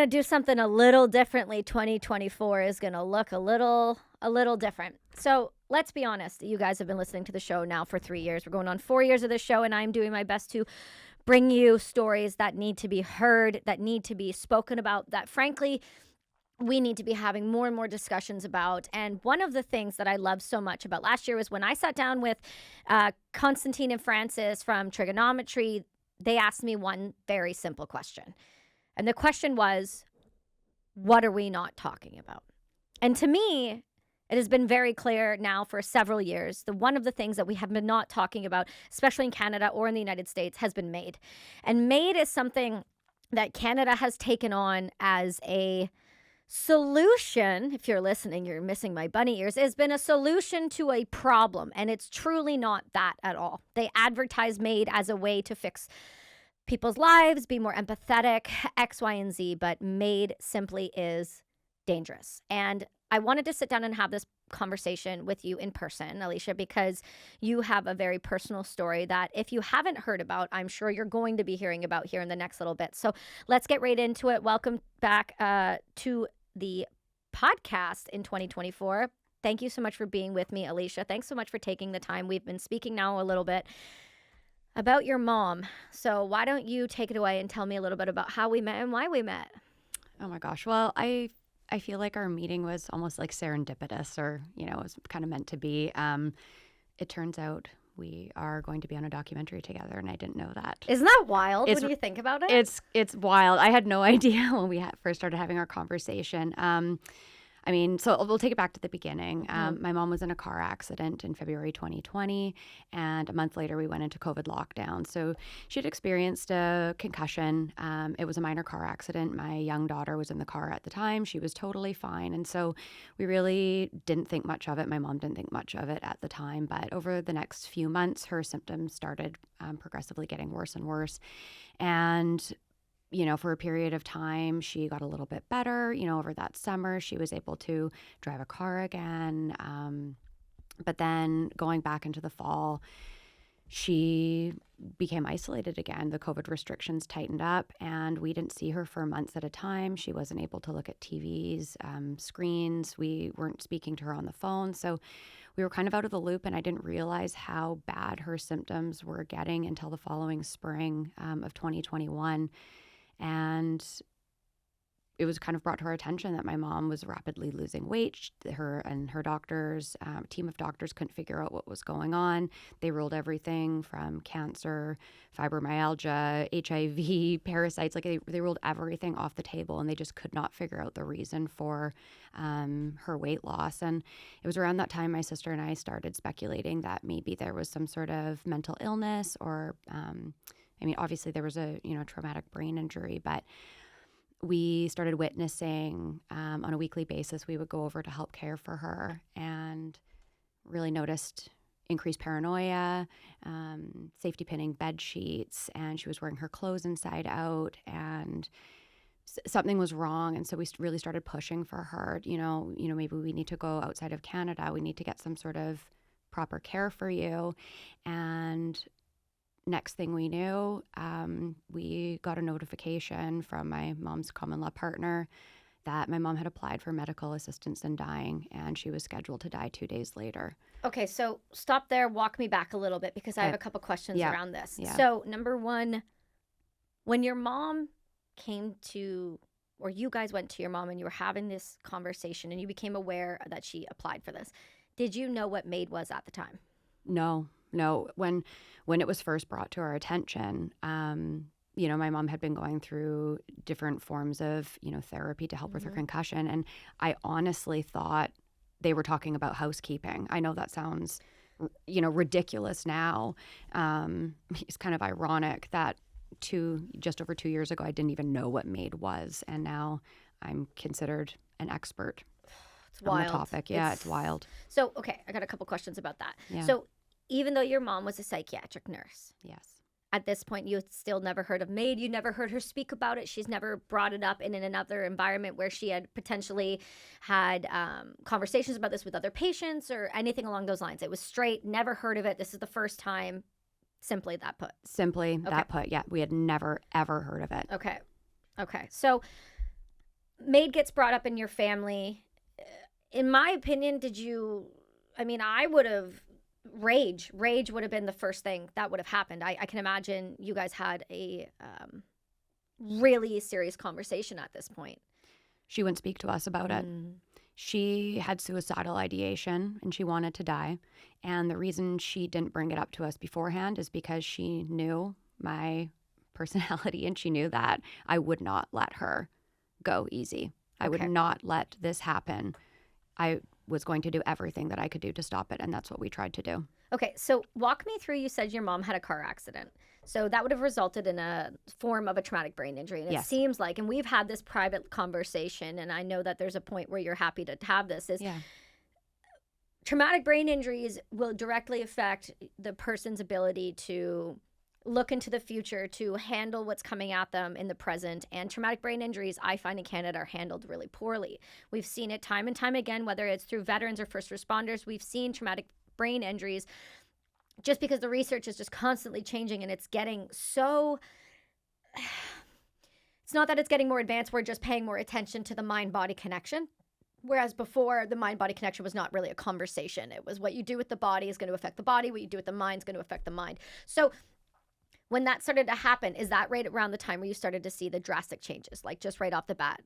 to do something a little differently. 2024 is going to look a little different. So let's be honest. You guys have been listening to the show now for 3 years. We're going on 4 years of this show, and I'm doing my best to bring you stories that need to be heard, that need to be spoken about, that frankly, we need to be having more and more discussions about. And one of the things that I love so much about last year was when I sat down with Constantine and Francis from Trigonometry, they asked me one very simple question. And the question was, what are we not talking about? And to me, it has been very clear now for several years that one of the things that we have been not talking about, especially in Canada or in the United States, has been MAiD. And MAiD is something that Canada has taken on as a solution. If you're listening, you're missing my bunny ears. It's been a solution to a problem, and it's truly not that at all. They advertise MAiD as a way to fix people's lives, be more empathetic, X, Y, and Z, but MAiD simply is dangerous. And I wanted to sit down and have this conversation with you in person, Alicia, because you have a very personal story that if you haven't heard about, I'm sure you're going to be hearing about here in the next little bit. So let's get right into it. Welcome back to the podcast in 2024. Thank you so much for being with me, Alicia. Thanks so much for taking the time. We've been speaking now a little bit about your mom. So why don't you take it away and tell me a little bit about how we met and why we met? Oh my gosh. Well, I feel like our meeting was almost like serendipitous, or, it was kind of meant to be. It turns out we are going to be on a documentary together, and I didn't know that. Isn't that wild when you think about it? It's wild. I had no idea when we first started having our conversation. So we'll take it back to the beginning. My mom was in a car accident in February 2020, and a month later we went into COVID lockdown. So she had experienced a concussion. It was a minor car accident. My young daughter was in the car at the time. She was totally fine. And so we really didn't think much of it. My mom didn't think much of it at the time. But over the next few months, her symptoms started progressively getting worse and worse. And for a period of time, she got a little bit better. Over that summer, she was able to drive a car again. But then going back into the fall, she became isolated again. The COVID restrictions tightened up, and we didn't see her for months at a time. She wasn't able to look at TVs, screens. We weren't speaking to her on the phone. So we were kind of out of the loop, and I didn't realize how bad her symptoms were getting until the following spring of 2021. And it was kind of brought to our attention that my mom was rapidly losing weight. Her and her doctors, team of doctors, couldn't figure out what was going on. They ruled everything from cancer, fibromyalgia, HIV, parasites. Like they ruled everything off the table, and they just could not figure out the reason for her weight loss. And it was around that time my sister and I started speculating that maybe there was some sort of mental illness, or obviously there was a traumatic brain injury, but we started witnessing on a weekly basis. We would go over to help care for her, and really noticed increased paranoia, safety pinning bed sheets, and she was wearing her clothes inside out, and something was wrong. And so we really started pushing for her. Maybe we need to go outside of Canada. We need to get some sort of proper care for you. And next thing we knew, we got a notification from my mom's common law partner that my mom had applied for medical assistance in dying, and she was scheduled to die 2 days later. Okay, so stop there. Walk me back a little bit, because I have a couple questions around this. Yeah. So number one, when your mom came to, or you guys went to your mom and you were having this conversation and you became aware that she applied for this, did you know what MAiD was at the time? No. When it was first brought to our attention, my mom had been going through different forms of, therapy to help with her concussion. And I honestly thought they were talking about housekeeping. I know that sounds, ridiculous now. It's kind of ironic that just over 2 years ago, I didn't even know what MAiD was. And now I'm considered an expert on the topic. Yeah, it's wild. So, okay, I got a couple questions about that. Yeah. So even though your mom was a psychiatric nurse. Yes. At this point, you had still never heard of MAiD. You never heard her speak about it. She's never brought it up in another environment where she had potentially had conversations about this with other patients or anything along those lines. It was straight, never heard of it. This is the first time. Simply that put. Yeah. We had never, ever heard of it. Okay. So MAiD gets brought up in your family. In my opinion, I would have, rage would have been the first thing that would have happened. I can imagine you guys had a really serious conversation at this point. She wouldn't speak to us about it. She had suicidal ideation and she wanted to die. And the reason she didn't bring it up to us beforehand is because she knew my personality and she knew that I would not let her go easy. I would not let this happen. I was going to do everything that I could do to stop it, and that's what we tried to do. Okay, so walk me through, you said your mom had a car accident. So that would have resulted in a form of a traumatic brain injury. And it seems like, and we've had this private conversation, and I know that there's a point where you're happy to have this, is traumatic brain injuries will directly affect the person's ability to look into the future, to handle what's coming at them in the present. And traumatic brain injuries, I find in Canada, are handled really poorly. We've seen it time and time again, whether it's through veterans or first responders. We've seen traumatic brain injuries just because the research is just constantly changing, and it's getting so... It's not that it's getting more advanced, we're just paying more attention to the mind-body connection. Whereas before, the mind-body connection was not really a conversation. It was what you do with the body is going to affect the body, what you do with the mind is going to affect the mind. So when that started to happen, is that right around the time where you started to see the drastic changes, like just right off the bat?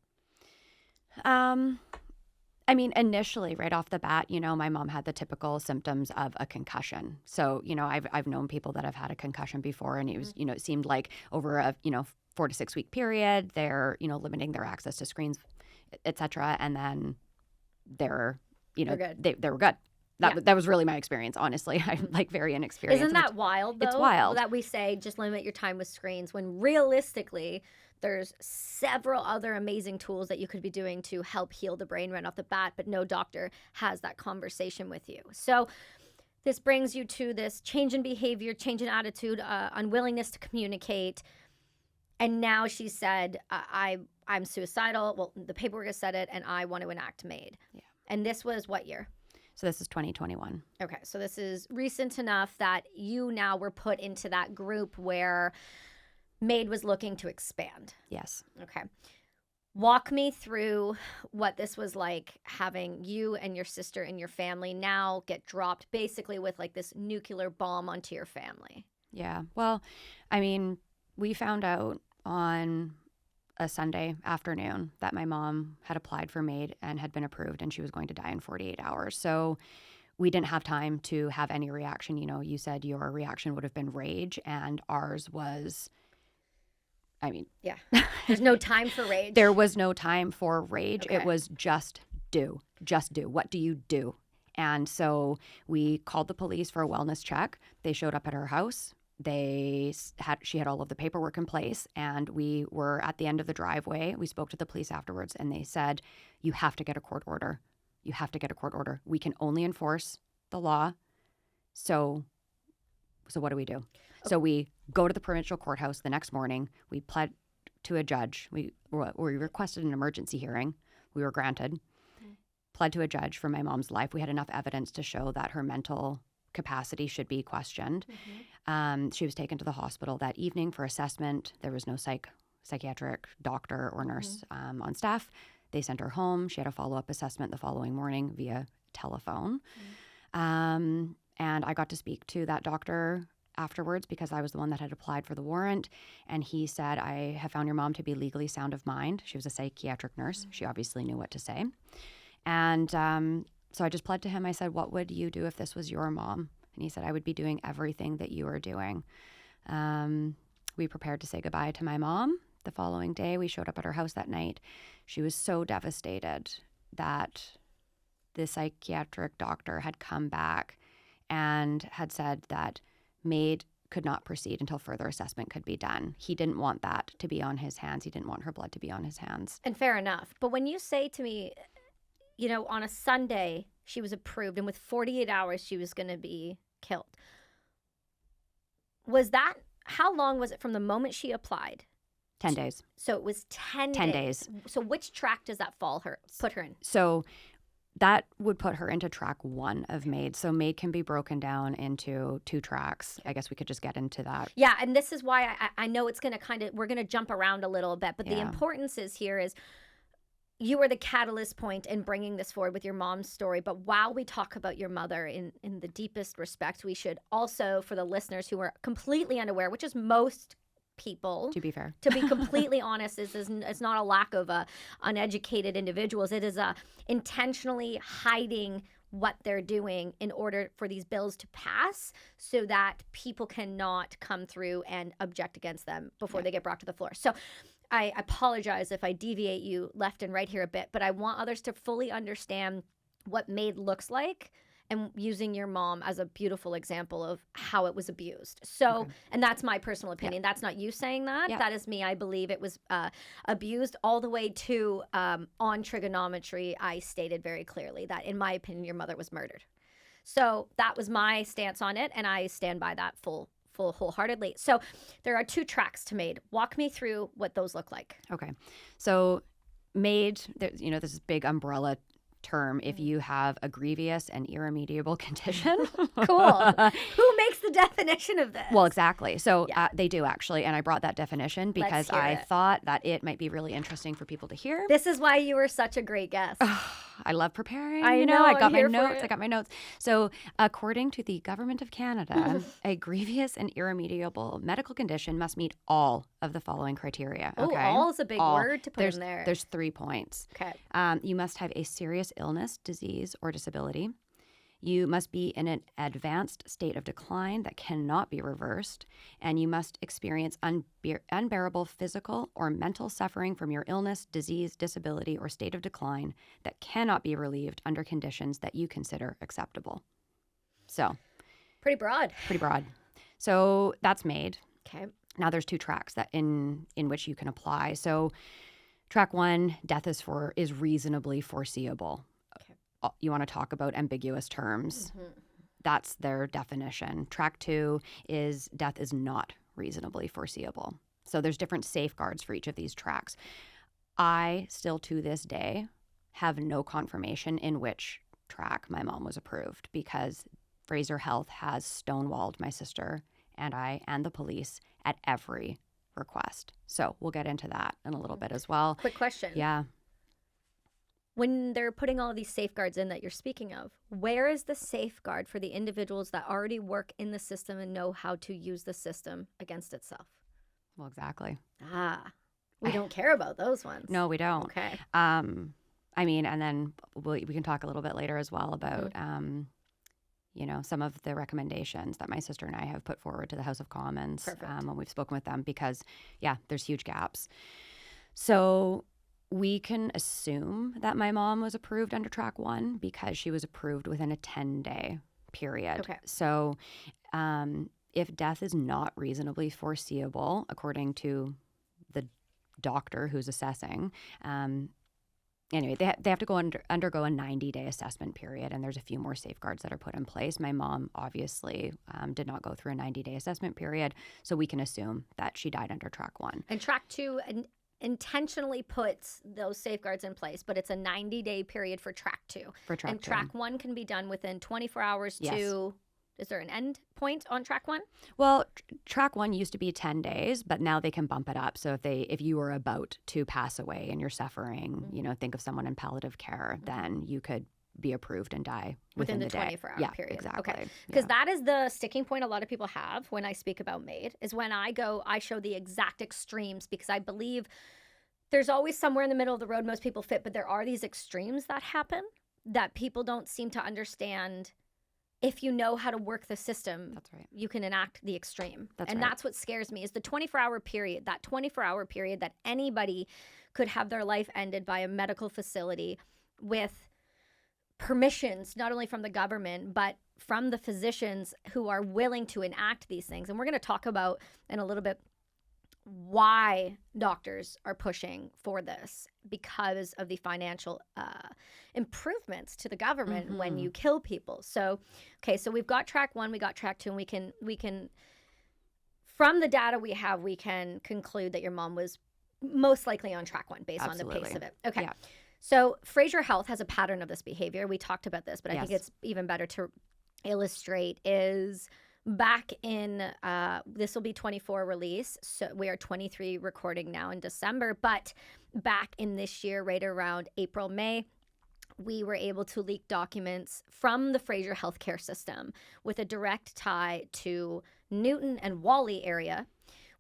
I mean, initially, right off the bat, my mom had the typical symptoms of a concussion. So, I've known people that have had a concussion before, and it was, it seemed like over a, 4 to 6 week period, they're, limiting their access to screens, et cetera. And then they're, they were good. That was really my experience, honestly. I'm very inexperienced. Isn't that wild, though? It's wild. That we say just limit your time with screens when realistically there's several other amazing tools that you could be doing to help heal the brain right off the bat, but no doctor has that conversation with you. So this brings you to this change in behavior, change in attitude, unwillingness to communicate. And now she said, I'm suicidal. Well, the paperwork has said it, and I want to enact MAiD. Yeah. And this was what year? So this is 2021. Okay, so this is recent enough that you now were put into that group where MAiD was looking to expand. Yes. Okay. Walk me through what this was like, having you and your sister and your family now get dropped basically with this nuclear bomb onto your family. Yeah. Well, I mean, we found out on a Sunday afternoon that my mom had applied for MAiD and had been approved, and she was going to die in 48 hours. So we didn't have time to have any reaction. You said your reaction would have been rage, and ours was, yeah, there's no time for rage. There was no time for rage. Okay. It was just do. What do you do? And so we called the police for a wellness check. They showed up at her house. She had all of the paperwork in place, and we were at the end of the driveway. We spoke to the police afterwards, and they said, you have to get a court order. You have to get a court order. We can only enforce the law. So what do we do? Okay. So we go to the provincial courthouse the next morning. We pled to a judge. We requested an emergency hearing. We were granted. Okay. Pled to a judge for my mom's life. We had enough evidence to show that her mental capacity should be questioned. Mm-hmm. She was taken to the hospital that evening for assessment. There was no psychiatric doctor or nurse on staff. They sent her home. She had a follow-up assessment the following morning via telephone. Mm-hmm. And I got to speak to that doctor afterwards because I was the one that had applied for the warrant. And he said, I have found your mom to be legally sound of mind. She was a psychiatric nurse. Mm-hmm. She obviously knew what to say. And so I just pled to him. I said, what would you do if this was your mom? And he said, I would be doing everything that you are doing. We prepared to say goodbye to my mom. The following day, we showed up at her house that night. She was so devastated that the psychiatric doctor had come back and had said that MAiD could not proceed until further assessment could be done. He didn't want that to be on his hands. He didn't want her blood to be on his hands. And fair enough. But when you say to me, on a Sunday, she was approved, and with 48 hours, she was going to be killed. How long was it from the moment she applied? 10 days. So it was 10 days. So which track does that put her in? So that would put her into track 1 of MAiD. So MAiD can be broken down into 2 tracks. I guess we could just get into that. Yeah, and this is why I know it's going to we're going to jump around a little bit, but the importance is here is you were the catalyst point in bringing this forward with your mom's story. But while we talk about your mother in the deepest respect, we should also, for the listeners who are completely unaware, which is most people, To be fair. to be completely honest, it's not a lack of uneducated individuals. It is intentionally hiding what they're doing in order for these bills to pass so that people cannot come through and object against them before they get brought to the floor. So I apologize if I deviate you left and right here a bit, but I want others to fully understand what MAiD looks like, and using your mom as a beautiful example of how it was abused. So, and that's my personal opinion. That's not you saying that. That is me. I believe it was abused all the way to on trigonometry. I stated very clearly that, in my opinion, your mother was murdered. So that was my stance on it, and I stand by that wholeheartedly. So there are 2 tracks to MAiD. Walk me through what those look like. Okay. So MAiD, this is big umbrella term if you have a grievous and irremediable condition. Cool. Who makes the definition of this? Well, exactly. So they do, actually. And I brought that definition because I it. thought that it might be really interesting for people to hear. This is why you were such a great guest. I love preparing. I know. I got my I'm here notes. for it. I got my notes. So according to the Government of Canada, a grievous and irremediable medical condition must meet all of the following criteria. Oh, Okay? all is a big word to put there's, in there. There's 3 points. Okay. You must have a serious illness, disease, or disability. You must be in an advanced state of decline that cannot be reversed, and you must experience unbearable physical or mental suffering from your illness, disease, disability, or state of decline that cannot be relieved under conditions that you consider acceptable. So, Pretty broad. So that's MAiD. Okay. Now there's 2 tracks that in which you can apply. So track 1, death is reasonably foreseeable. You want to talk about ambiguous terms. That's their definition. Track 2 is death is not reasonably foreseeable. So there's different safeguards for each of these tracks. I still to this day have no confirmation in which track my mom was approved, because Fraser Health has stonewalled my sister and I and the police at every request. So we'll get into that in a little bit as well. Quick question. Yeah. When they're putting all of these safeguards in that you're speaking of, where is the safeguard for the individuals that already work in the system and know how to use the system against itself? Well, exactly. We don't care about those ones. No, we don't. Okay. I mean, and then we can talk a little bit later as well about, some of the recommendations that my sister and I have put forward to the House of Commons when we've spoken with them, because, there's huge gaps. So we can assume that my mom was approved under track 1 because she was approved within a 10-day period. Okay. So if death is not reasonably foreseeable, according to the doctor who's assessing, anyway, they have to go undergo a 90-day assessment period, and there's a few more safeguards that are put in place. My mom obviously did not go through a 90-day assessment period, so we can assume that she died under track 1. And track 2 intentionally puts those safeguards in place, but it's a 90-day period for track 2. And track 1 can be done within 24 hours to... Is there an end point on track 1? Well, track 1 used to be 10 days, but now they can bump it up. So if you were about to pass away and you're suffering, think of someone in palliative care, then you could be approved and die within the 24-hour period. Exactly. Okay. Because that is the sticking point a lot of people have when I speak about MAiD, is when I show the exact extremes, because I believe there's always somewhere in the middle of the road most people fit, but there are these extremes that happen that people don't seem to understand. If you know how to work the system, that's right, you can enact the extreme. That's and right. That's what scares me, is the 24-hour period, that 24-hour period that anybody could have their life ended by a medical facility with permissions, not only from the government, but from the physicians who are willing to enact these things. And we're going to talk about in a little bit why doctors are pushing for this, because of the financial improvements to the government when you kill people. So, okay, so we've got track 1, we got track 2, and we can from the data we have, we can conclude that your mom was most likely on track 1 based on the pace of it. Okay. Yeah. So Fraser Health has a pattern of this behavior. We talked about this, but I think it's even better to illustrate is back in, this will be 24 release. So we are 23 recording now in December. But back in this year, right around April, May, we were able to leak documents from the Fraser healthcare system with a direct tie to Newton and Whalley area,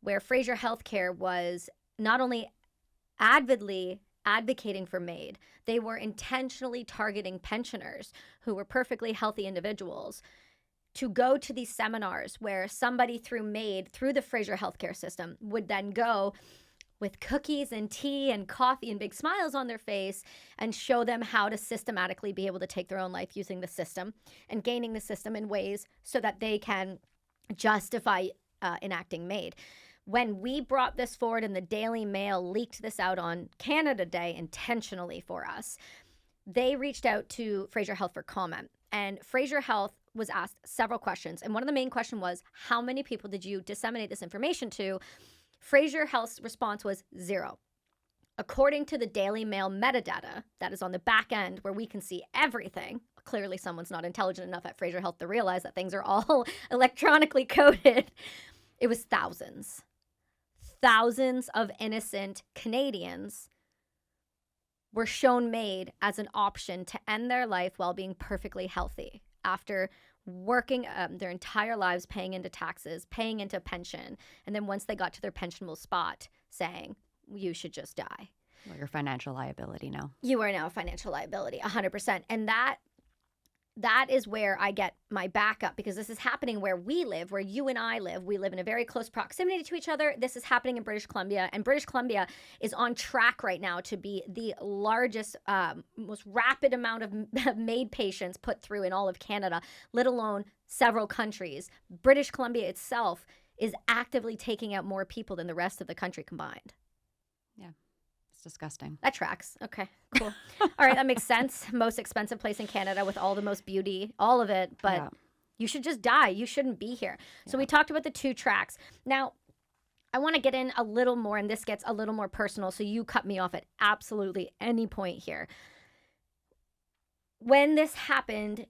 where Fraser Healthcare was not only avidly advocating for MAiD, they were intentionally targeting pensioners who were perfectly healthy individuals to go to these seminars where somebody through MAiD, through the Fraser healthcare system, would then go with cookies and tea and coffee and big smiles on their face and show them how to systematically be able to take their own life using the system and gaining the system in ways so that they can justify enacting MAiD. When we brought this forward and the Daily Mail leaked this out on Canada Day intentionally for us, they reached out to Fraser Health for comment. And Fraser Health was asked several questions. And one of the main questions was, how many people did you disseminate this information to? Fraser Health's response was 0. According to the Daily Mail metadata that is on the back end where we can see everything, clearly someone's not intelligent enough at Fraser Health to realize that things are all electronically coded. It was thousands. Thousands of innocent Canadians were shown MAiD as an option to end their life while being perfectly healthy after working their entire lives, paying into taxes, paying into pension, and then once they got to their pensionable spot, saying, you should just die. Well, you're a financial liability now. You are now a financial liability, 100%. And that is where I get my backup, because this is happening where we live, where you and I live. We live in a very close proximity to each other. This is happening in British Columbia, and British Columbia is on track right now to be the largest, most rapid amount of MAiD patients put through in all of Canada, let alone several countries. British Columbia itself is actively taking out more people than the rest of the country combined. Yeah. It's disgusting. That tracks. Okay, cool. All right, that makes sense. Most expensive place in Canada with all the most beauty, all of it. But Yeah. you should just die. You shouldn't be here. So we talked about the 2 tracks. Now, I want to get in a little more, and this gets a little more personal, so you cut me off at absolutely any point here. When this happened,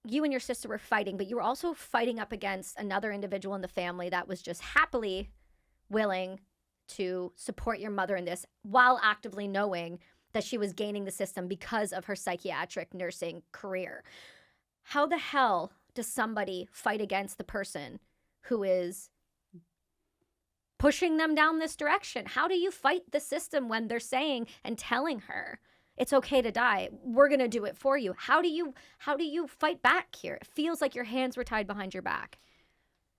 you and your sister were fighting, but you were also fighting up against another individual in the family that was just happily willing to support your mother in this while actively knowing that she was gaining the system because of her psychiatric nursing career. How the hell does somebody fight against the person who is pushing them down this direction? How do you fight the system when they're saying and telling her it's okay to die? We're going to do it for you. How do you fight back here? It feels like your hands were tied behind your back.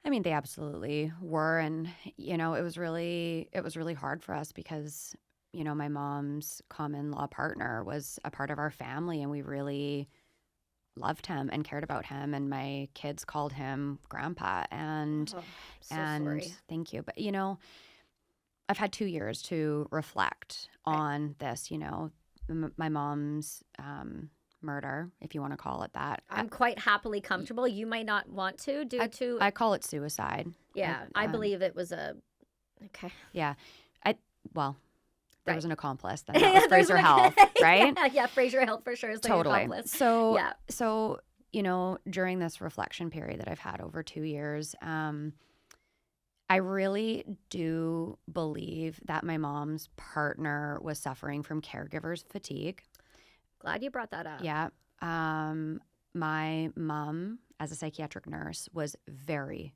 I mean, they absolutely were. And, it was really hard for us because, my mom's common law partner was a part of our family, and we really loved him and cared about him. And my kids called him Grandpa. And, Sorry. Thank you. But, I've had 2 years to reflect on this, my mom's, murder, if you want to call it that. I'm quite happily comfortable. You might not want to due to... I call it suicide. Yeah, I believe it was a... Okay. Yeah. There was an accomplice. Then Yeah, that was Fraser Health, right? Yeah, Fraser Health for sure is the Totally. accomplice. So, during this reflection period that I've had over 2 years, I really do believe that my mom's partner was suffering from caregiver's fatigue. Glad you brought that up. Yeah. My mom, as a psychiatric nurse, was very,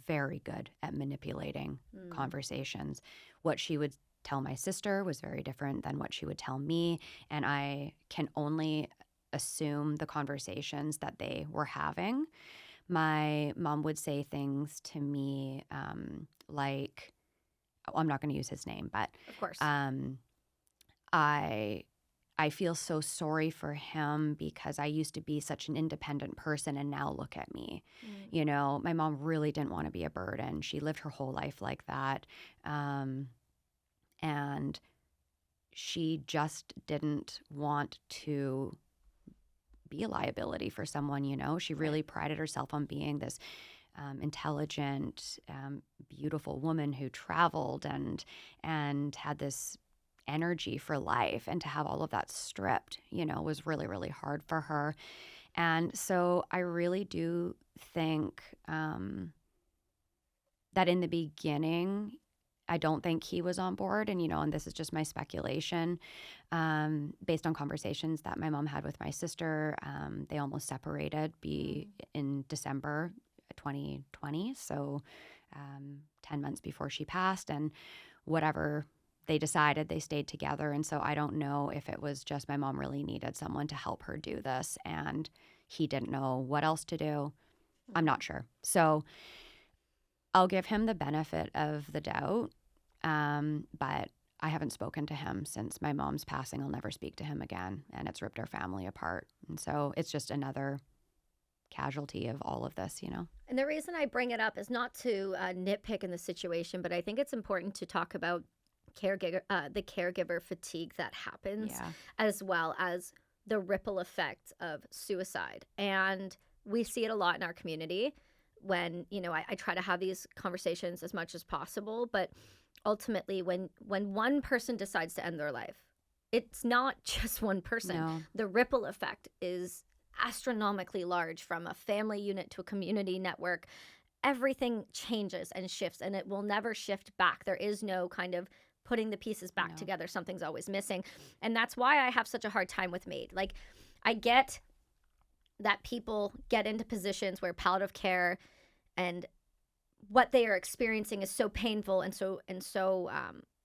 very good at manipulating conversations. What she would tell my sister was very different than what she would tell me. And I can only assume the conversations that they were having. My mom would say things to me like, I'm not going to use his name, but Of course. I feel so sorry for him because I used to be such an independent person, and now look at me. My mom really didn't want to be a burden. She lived her whole life like that. And she just didn't want to be a liability for someone, She really prided herself on being this intelligent, beautiful woman who traveled and had this energy for life, and to have all of that stripped, was really, really hard for her. And so I really do think that in the beginning, I don't think he was on board. And, and this is just my speculation based on conversations that my mom had with my sister. They almost separated in December 2020. So 10 months before she passed, and whatever they decided, they stayed together. And so I don't know if it was just my mom really needed someone to help her do this and he didn't know what else to do. I'm not sure. So I'll give him the benefit of the doubt. But I haven't spoken to him since my mom's passing. I'll never speak to him again. And it's ripped our family apart. And so it's just another casualty of all of this, And the reason I bring it up is not to nitpick in the situation, but I think it's important to talk about the caregiver fatigue that happens, as well as the ripple effect of suicide. And we see it a lot in our community when, I try to have these conversations as much as possible, but ultimately when one person decides to end their life, it's not just one person. No. The ripple effect is astronomically large, from a family unit to a community network. Everything changes and shifts, and it will never shift back. There is no kind of putting the pieces back together. Something's always missing. And that's why I have such a hard time with MAiD. Like, I get that people get into positions where palliative care and what they are experiencing is so painful and so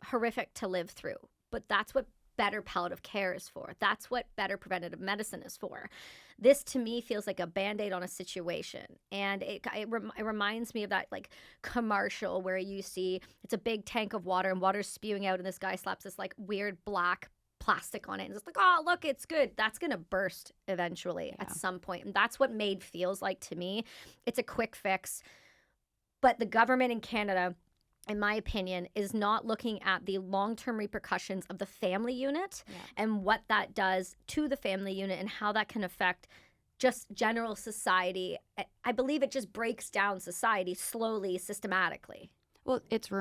horrific to live through. But that's what better palliative care is for. That's what better preventative medicine is for. This, to me, feels like a Band-Aid on a situation. And it reminds me of that like commercial where you see it's a big tank of water and water's spewing out and this guy slaps this like weird black plastic on it and it's like, oh, look, it's good. That's going to burst eventually at some point. And that's what MAiD feels like to me. It's a quick fix. But the government in Canada, in my opinion, is not looking at the long-term repercussions of the family unit and what that does to the family unit and how that can affect just general society. I believe it just breaks down society slowly, systematically. Well, it's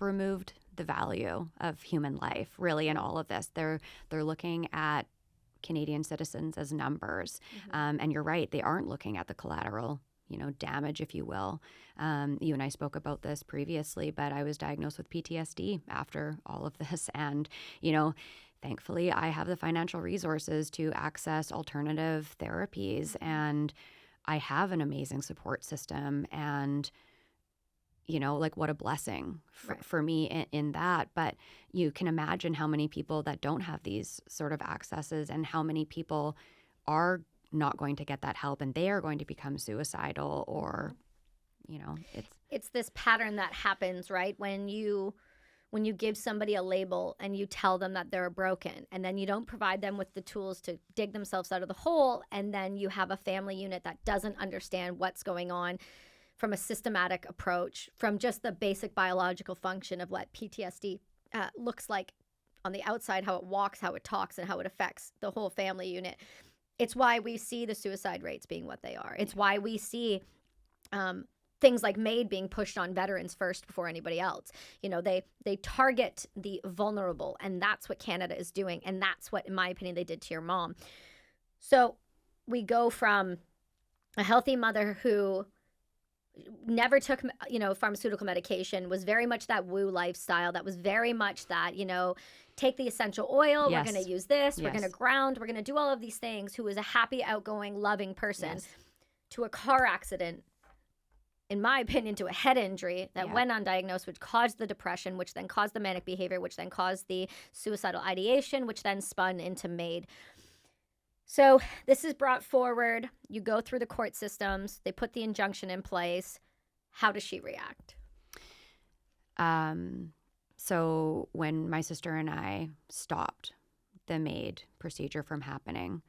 removed the value of human life, really, in all of this. They're looking at Canadian citizens as numbers. And you're right, they aren't looking at the collateral damage, if you will. You and I spoke about this previously, but I was diagnosed with PTSD after all of this. And, thankfully, I have the financial resources to access alternative therapies. And I have an amazing support system. And, like, what a blessing for me in that. But you can imagine how many people that don't have these sort of accesses and how many people are not going to get that help and they are going to become suicidal or, it's this pattern that happens, right? When you give somebody a label and you tell them that they're broken and then you don't provide them with the tools to dig themselves out of the hole, and then you have a family unit that doesn't understand what's going on from a systematic approach, from just the basic biological function of what PTSD looks like on the outside, how it walks, how it talks, and how it affects the whole family unit. It's why we see the suicide rates being what they are. It's why we see things like MAiD being pushed on veterans first before anybody else. They target the vulnerable, and that's what Canada is doing. And that's what, in my opinion, they did to your mom. So we go from a healthy mother who never took, pharmaceutical medication, was very much that woo lifestyle. That was very much that, take the essential oil. Yes. We're going to use this. Yes. We're going to ground. We're going to do all of these things. Who is a happy, outgoing, loving person to a car accident, in my opinion, to a head injury that went undiagnosed, which caused the depression, which then caused the manic behavior, which then caused the suicidal ideation, which then spun into MAiD. So this is brought forward. You go through the court systems. They put the injunction in place. How does she react? So when my sister and I stopped the MAiD procedure from happening,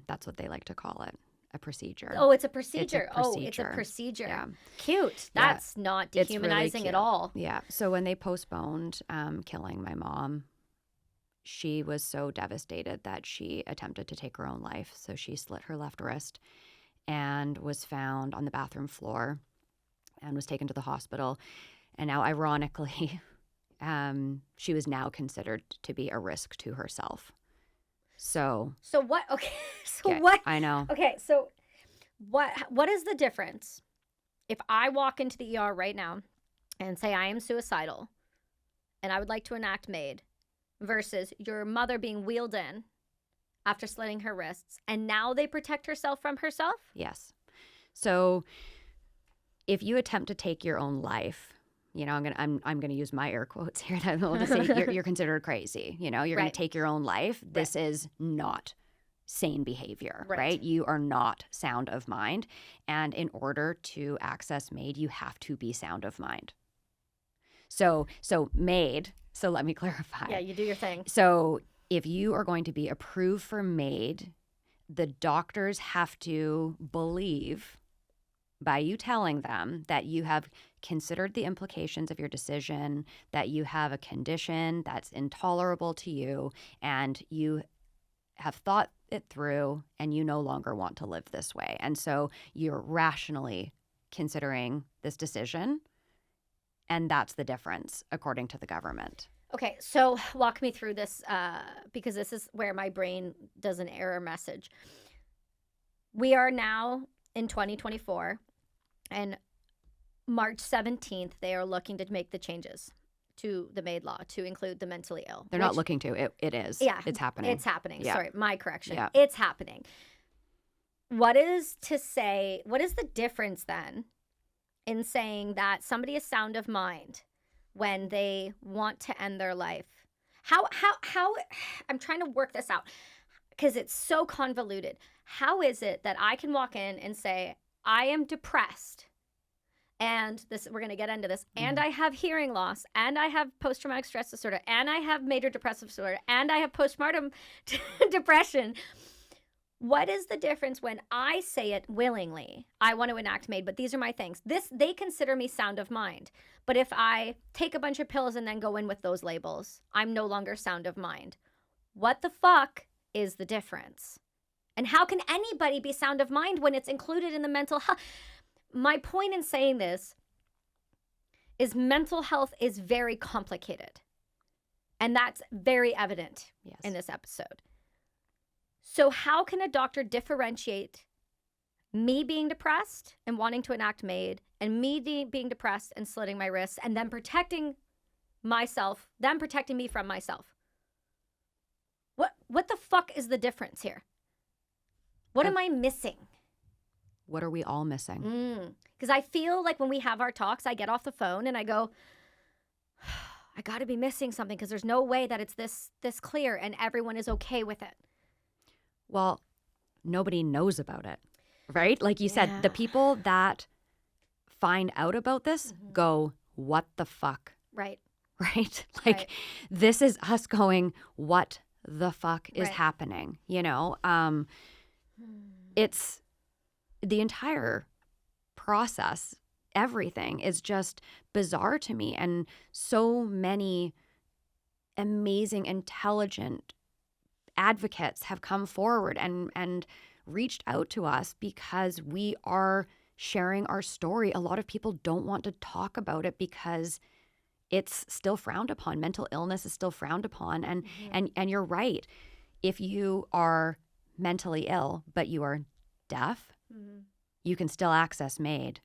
that's what they like to call it, a procedure. Oh, it's a procedure. It's a procedure. Yeah. Cute. That's not dehumanizing really at all. Yeah. So when they postponed killing my mom, she was so devastated that she attempted to take her own life. So she slit her left wrist and was found on the bathroom floor and was taken to the hospital. And now, ironically, she was now considered to be a risk to herself. So what? Okay. So okay, what? I know. Okay. So what is the difference if I walk into the ER right now and say I am suicidal and I would like to enact MAiD versus your mother being wheeled in after slitting her wrists and now they protect herself from herself? Yes. So if you attempt to take your own life, you know, I'm gonna use my air quotes here. That will just say you're considered crazy. You know, you're gonna Right. take your own life. This is not sane behavior, Right. right? You are not sound of mind, and in order to access MAiD, you have to be sound of mind. So MAiD. So let me clarify. Yeah, you do your thing. So if you are going to be approved for MAiD, the doctors have to believe by you telling them that you have considered the implications of your decision, that you have a condition that's intolerable to you, and you have thought it through and you no longer want to live this way. And so you're rationally considering this decision. And that's the difference, according to the government. Okay, so walk me through this because this is where my brain does an error message. We are now in 2024, and March 17th, they are looking to make the changes to the MAiD law to include the mentally ill. They're not looking to. It is. Yeah. It's happening. It's happening. Yeah. Sorry, my correction. Yeah. It's happening. What is the difference then in saying that somebody is sound of mind when they want to end their life? How I'm trying to work this out because it's so convoluted. How is it that I can walk in and say, I am depressed, and this, we're going to get into this, and I have hearing loss, and I have post-traumatic stress disorder, and I have major depressive disorder, and I have postpartum depression. What is the difference when I say it willingly? I want to enact MAiD, but these are my things. They consider me sound of mind. But if I take a bunch of pills and then go in with those labels, I'm no longer sound of mind. What the fuck is the difference? And how can anybody be sound of mind when it's included in the mental health? My point in saying this is mental health is very complicated. And that's very evident in this episode. So how can a doctor differentiate me being depressed and wanting to enact MAiD and me being depressed and slitting my wrists and then protecting myself, them protecting me from myself? What the fuck is the difference here? What am I missing? What are we all missing? Because I feel like when we have our talks, I get off the phone and I go, I got to be missing something because there's no way that it's this clear and everyone is okay with it. Well, nobody knows about it, right? Like you said, the people that find out about this go, what the fuck? Right. Right? Like, this is us going, what the fuck is happening? You know, it's the entire process. Everything is just bizarre to me. And so many amazing, intelligent advocates have come forward and reached out to us because we are sharing our story. A lot of people don't want to talk about it because it's still frowned upon. Mental illness is still frowned upon. And you're right. If you are mentally ill, but you are deaf, you can still access MAiD,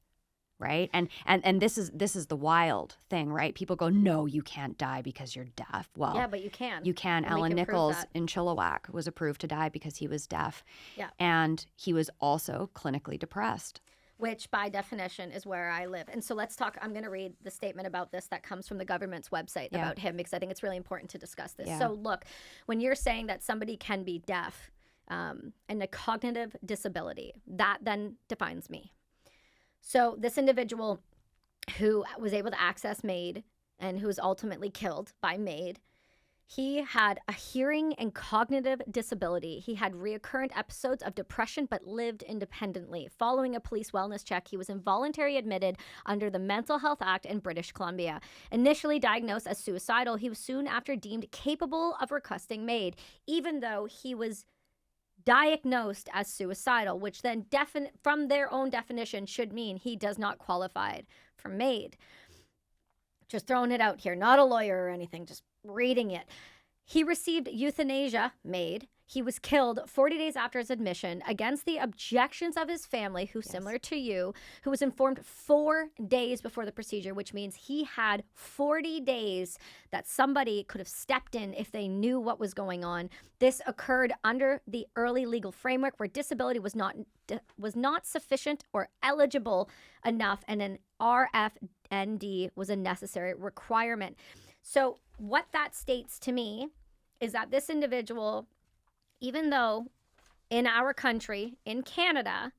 right? And this is the wild thing, right? People go, no, you can't die because you're deaf. Well, yeah, but you can. You can. Alan Nichols in Chilliwack was approved to die because he was deaf. Yeah. And he was also clinically depressed. Which by definition is where I live. And so let's talk, I'm going to read the statement about this that comes from the government's website about him because I think it's really important to discuss this. Yeah. So look, when you're saying that somebody can be deaf and a cognitive disability, that then defines me. So this individual who was able to access MAiD and who was ultimately killed by MAiD, he had a hearing and cognitive disability. He had recurrent episodes of depression but lived independently. Following a police wellness check, he was involuntarily admitted under the Mental Health Act in British Columbia. Initially diagnosed as suicidal, he was soon after deemed capable of requesting MAiD, even though he was diagnosed as suicidal, which then from their own definition should mean he does not qualify for MAiD. Just throwing it out here, not a lawyer or anything, just reading it. He received euthanasia, MAiD, He was killed 40 days after his admission against the objections of his family, who, Yes. similar to you, who was informed 4 days before the procedure, which means he had 40 days that somebody could have stepped in if they knew what was going on. This occurred under the early legal framework where disability was not sufficient or eligible enough, and an RFND was a necessary requirement. So what that states to me is that this individual, even though in our country, in Canada,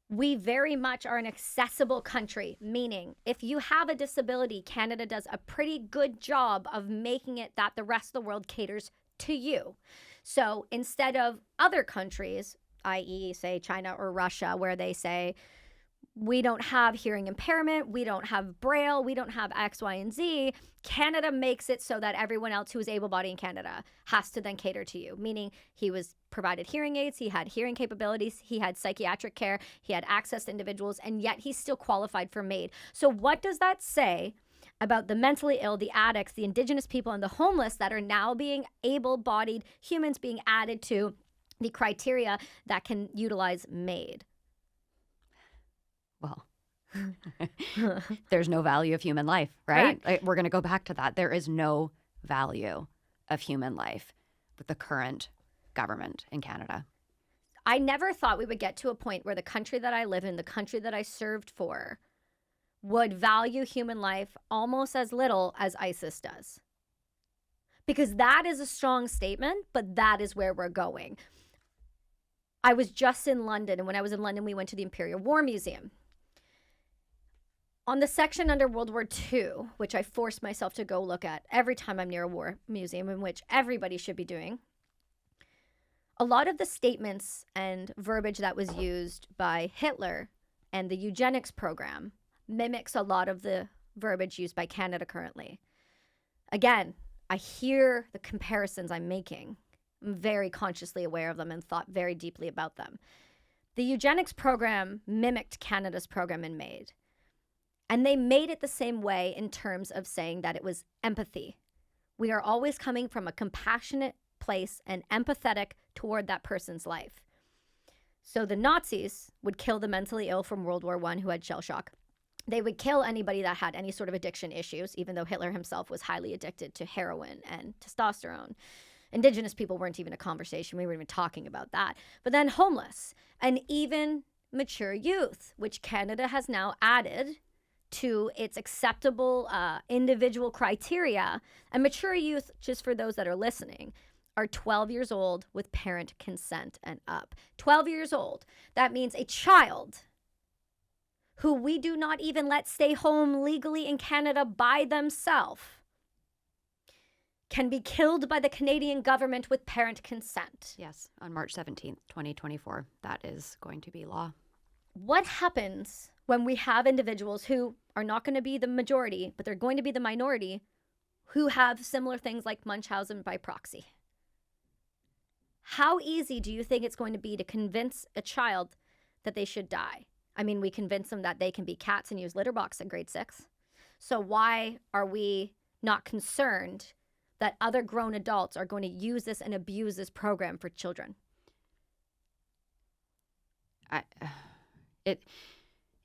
we very much are an accessible country, meaning if you have a disability, Canada does a pretty good job of making it that the rest of the world caters to you. So instead of other countries, i.e., say China or Russia, where they say, we don't have hearing impairment, we don't have Braille, we don't have X, Y, and Z. Canada makes it so that everyone else who is able-bodied in Canada has to then cater to you, meaning he was provided hearing aids, he had hearing capabilities, he had psychiatric care, he had access to individuals, and yet he's still qualified for MAiD. So what does that say about the mentally ill, the addicts, the Indigenous people, and the homeless that are now being able-bodied humans being added to the criteria that can utilize MAiD? Well, there's no value of human life, right? Like, we're going to go back to that. There is no value of human life with the current government in Canada. I never thought we would get to a point where the country that I live in, the country that I served for, would value human life almost as little as ISIS does. Because that is a strong statement, but that is where we're going. I was just in London, and when I was in London, we went to the Imperial War Museum. On the section under World War II, which I forced myself to go look at every time I'm near a war museum, in which everybody should be doing, a lot of the statements and verbiage that was used by Hitler and the Eugenics program mimics a lot of the verbiage used by Canada currently. Again, I hear the comparisons I'm making. I'm very consciously aware of them and thought very deeply about them. The Eugenics program mimicked Canada's program in MAiD. And they made it the same way in terms of saying that it was empathy. We are always coming from a compassionate place and empathetic toward that person's life. So the Nazis would kill the mentally ill from World War I who had shell shock. They would kill anybody that had any sort of addiction issues, even though Hitler himself was highly addicted to heroin and testosterone. Indigenous people weren't even a conversation. We weren't even talking about that. But then homeless and even mature youth, which Canada has now added to its acceptable individual criteria. And mature youth, just for those that are listening, are 12 years old with parent consent and up. 12 years old. That means a child who we do not even let stay home legally in Canada by themselves can be killed by the Canadian government with parent consent. Yes, on March 17th, 2024, that is going to be law. What happens when we have individuals who are not going to be the majority, but they're going to be the minority, who have similar things like Munchausen by proxy? How easy do you think it's going to be to convince a child that they should die? I mean, we convince them that they can be cats and use litter box in grade 6. So why are we not concerned that other grown adults are going to use this and abuse this program for children?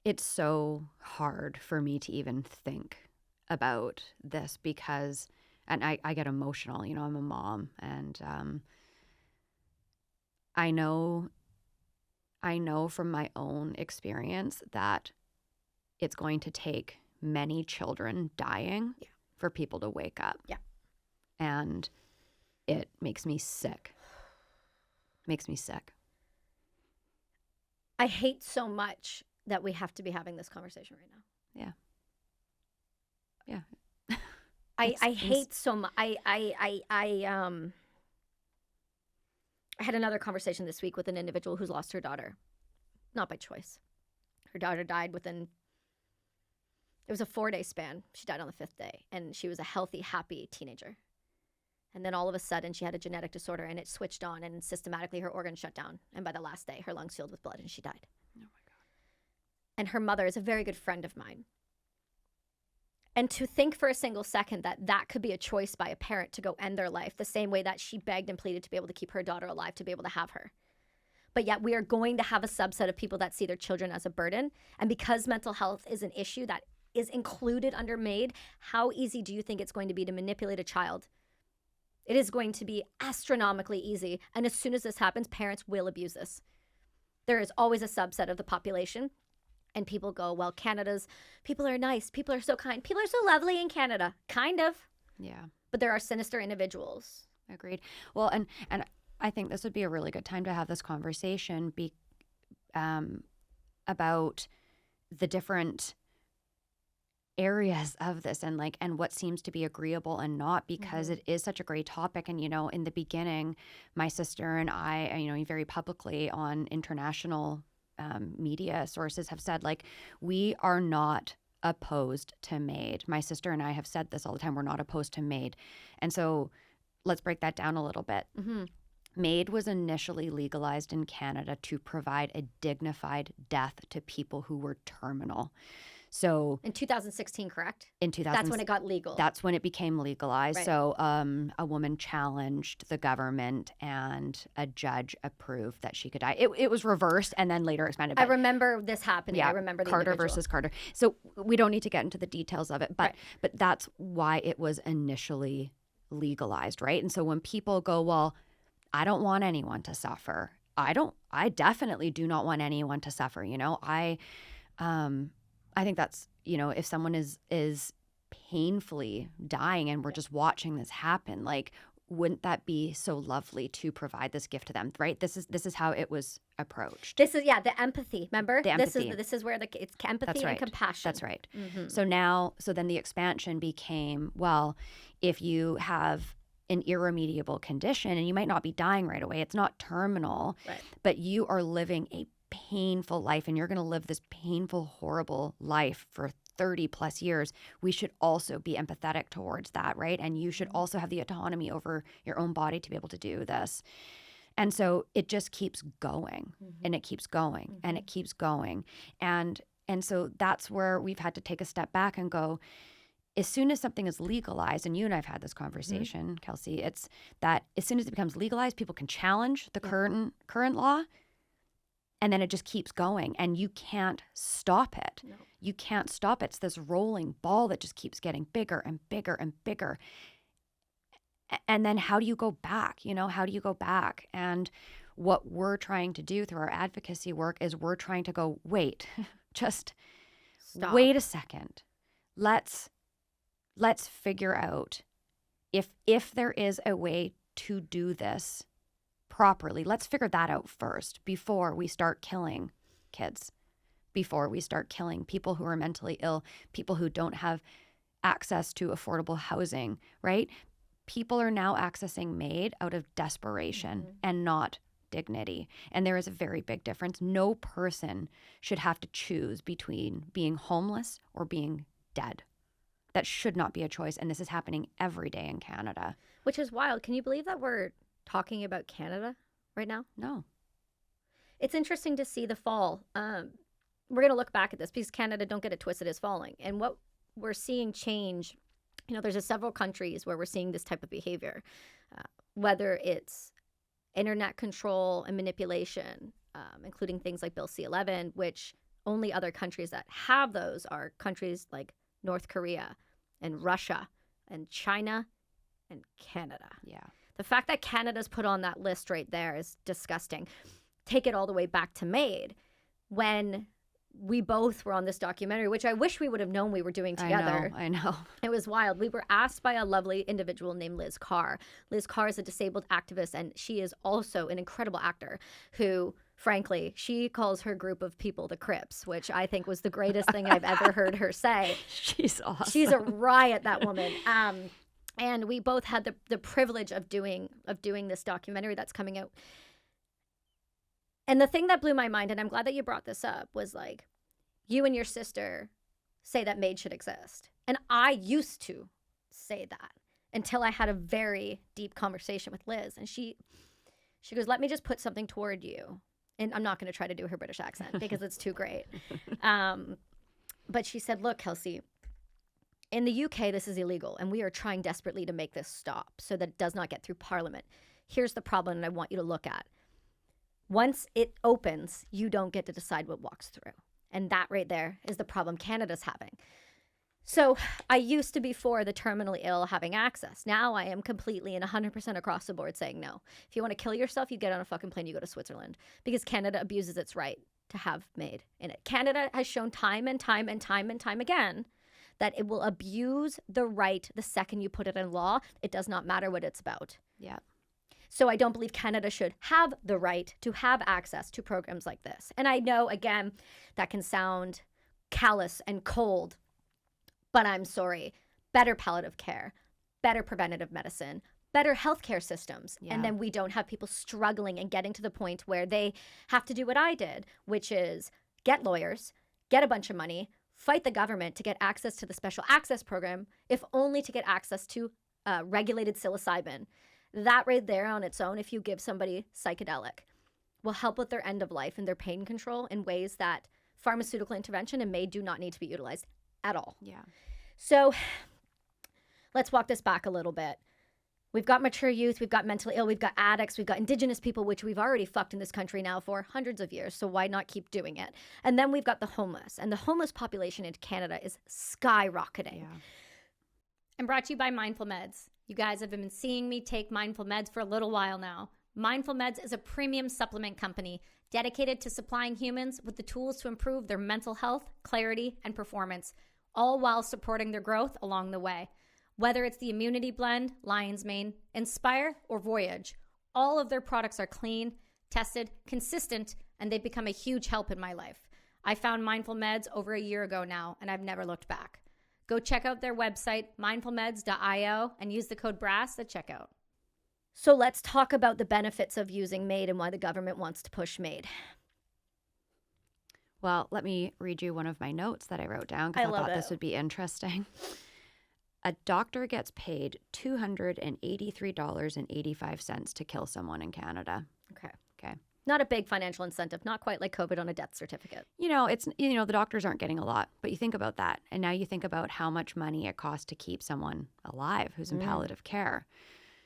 It's so hard for me to even think about this because, and I get emotional, you know, I'm a mom, and I know from my own experience that it's going to take many children dying for people to wake up. Yeah. And it makes me sick. Makes me sick. I hate so much that we have to be having this conversation right now. Yeah. I hate so much. I had another conversation this week with an individual who's lost her daughter, not by choice. Her daughter died within, it was a 4-day span. She died on the 5th day, and she was a healthy, happy teenager. And then all of a sudden, she had a genetic disorder, and it switched on, and systematically her organs shut down. And by the last day, her lungs filled with blood, and she died. Oh my God. And her mother is a very good friend of mine. And to think for a single second that that could be a choice by a parent to go end their life the same way that she begged and pleaded to be able to keep her daughter alive, to be able to have her. But yet we are going to have a subset of people that see their children as a burden. And because mental health is an issue that is included under MAiD, how easy do you think it's going to be to manipulate a child? It is going to be astronomically easy. And as soon as this happens, parents will abuse this. There is always a subset of the population. And people go, well, Canada's people are nice. People are so kind. People are so lovely in Canada. Kind of. Yeah. But there are sinister individuals. Agreed. Well, and I think this would be a really good time to have this conversation about the different areas of this and what seems to be agreeable and not, because it is such a great topic. And, in the beginning, my sister and I, very publicly on international media sources have said, we are not opposed to MAiD. My sister and I have said this all the time. We're not opposed to MAiD. And so let's break that down a little bit. MAiD was initially legalized in Canada to provide a dignified death to people who were terminal. So in 2016, correct? In 2000, that's when it got legal. That's when it became legalized. Right. So a woman challenged the government, and a judge approved that she could die. It was reversed and then later expanded. I remember this happening. Yeah, I remember the Carter individual. versus Carter. So we don't need to get into the details of it, but that's why it was initially legalized, right? And so when people go, well, I don't want anyone to suffer. I definitely do not want anyone to suffer. I think that's, if someone is painfully dying and we're just watching this happen, wouldn't that be so lovely to provide this gift to them, right? This is how it was approached. This is the empathy. Remember, the empathy. This is where it's empathy and compassion. That's right. So then the expansion became, well, if you have an irremediable condition and you might not be dying right away, it's not terminal, but you are living a painful life and you're going to live this painful, horrible life for 30 plus years, we should also be empathetic towards that, right? And you should also have the autonomy over your own body to be able to do this. And so it just keeps going and it keeps going and it keeps going. And so that's where we've had to take a step back and go, as soon as something is legalized, and you and I have had this conversation, Kelsey, it's that as soon as it becomes legalized, people can challenge the current law. And then it just keeps going and you can't stop it. No. You can't stop it. It's this rolling ball that just keeps getting bigger and bigger and bigger. And then how do you go back? How do you go back? And what we're trying to do through our advocacy work is we're trying to go, wait, just stop. Wait a second. Let's figure out if there is a way to do this properly. Let's figure that out first before we start killing kids, before we start killing people who are mentally ill, people who don't have access to affordable housing, right? People are now accessing MAiD out of desperation and not dignity. And there is a very big difference. No person should have to choose between being homeless or being dead. That should not be a choice. And this is happening every day in Canada. Which is wild. Can you believe that we're talking about Canada right now? No. It's interesting to see the fall. We're going to look back at this because Canada, don't get it twisted, is falling. And what we're seeing change, there's several countries where we're seeing this type of behavior, whether it's internet control and manipulation, including things like Bill C-11, which only other countries that have those are countries like North Korea and Russia and China and Canada. Yeah. The fact that Canada's put on that list right there is disgusting. Take it all the way back to MAiD, when we both were on this documentary, which I wish we would have known we were doing together. I know. It was wild. We were asked by a lovely individual named Liz Carr. Liz Carr is a disabled activist, and she is also an incredible actor who, frankly, she calls her group of people the Crips, which I think was the greatest thing I've ever heard her say. She's awesome. She's a riot, that woman. And we both had the privilege of doing this documentary that's coming out. And the thing that blew my mind, and I'm glad that you brought this up, was you and your sister say that MAiD should exist. And I used to say that until I had a very deep conversation with Liz. And she goes, let me just put something toward you. And I'm not going to try to do her British accent because it's too great. But she said, look, Kelsey, in the UK, this is illegal, and we are trying desperately to make this stop so that it does not get through Parliament. Here's the problem that I want you to look at. Once it opens, you don't get to decide what walks through. And that right there is the problem Canada's having. So I used to be for the terminally ill having access. Now I am completely and 100% across the board saying no. If you want to kill yourself, you get on a fucking plane, you go to Switzerland, because Canada abuses its right to have MAiD in it. Canada has shown time and time and time and time again that it will abuse the right the second you put it in law. It does not matter what it's about. Yeah. So I don't believe Canada should have the right to have access to programs like this. And I know, again, that can sound callous and cold, but I'm sorry. Better palliative care, better preventative medicine, better healthcare systems. Yeah. And then we don't have people struggling and getting to the point where they have to do what I did, which is get lawyers, get a bunch of money, fight the government to get access to the special access program, if only to get access to regulated psilocybin. That right there on its own, if you give somebody psychedelic, will help with their end of life and their pain control in ways that pharmaceutical intervention and MAiD do not need to be utilized at all. Yeah. So let's walk this back a little bit. We've got mature youth, we've got mentally ill, we've got addicts, we've got Indigenous people, which we've already fucked in this country now for hundreds of years, so why not keep doing it? And then we've got the homeless, and the homeless population in Canada is skyrocketing. Yeah. And brought to you by Mindful Meds. You guys have been seeing me take Mindful Meds for a little while now. Mindful Meds is a premium supplement company dedicated to supplying humans with the tools to improve their mental health, clarity, and performance, all while supporting their growth along the way. Whether it's the Immunity Blend, Lion's Mane, Inspire, or Voyage, all of their products are clean, tested, consistent, and they've become a huge help in my life. I found Mindful Meds over a year ago now, and I've never looked back. Go check out their website, mindfulmeds.io, and use the code BRASS at checkout. So let's talk about the benefits of using MAiD and why the government wants to push MAiD. Well, let me read you one of my notes that I wrote down because I thought this would be interesting. A doctor gets paid $283.85 to kill someone in Canada. Okay. Okay. Not a big financial incentive, not quite like COVID on a death certificate. The doctors aren't getting a lot, but you think about that. And now you think about how much money it costs to keep someone alive who's in palliative care.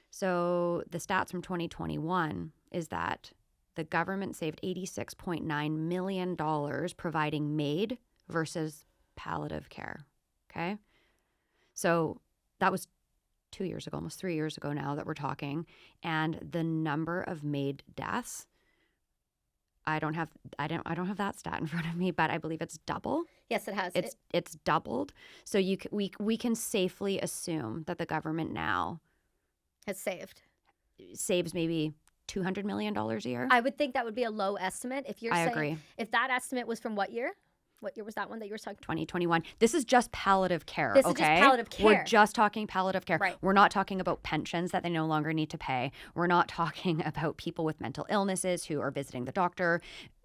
So the stats from 2021 is that the government saved $86.9 million providing MAiD versus palliative care. Okay. So that was 2 years ago, almost 3 years ago now that we're talking. And the number of MAiD deaths, I don't have that stat in front of me, but I believe it's double. Yes, it has. It's doubled. So we can safely assume that the government now has saves maybe $200 million a year. I would think that would be a low estimate. I agree. If that estimate was from what year? What year was that one that you were talking? 2021. This is just palliative care, This is just palliative care. We're just talking palliative care. Right. We're not talking about pensions that they no longer need to pay. We're not talking about people with mental illnesses who are visiting the doctor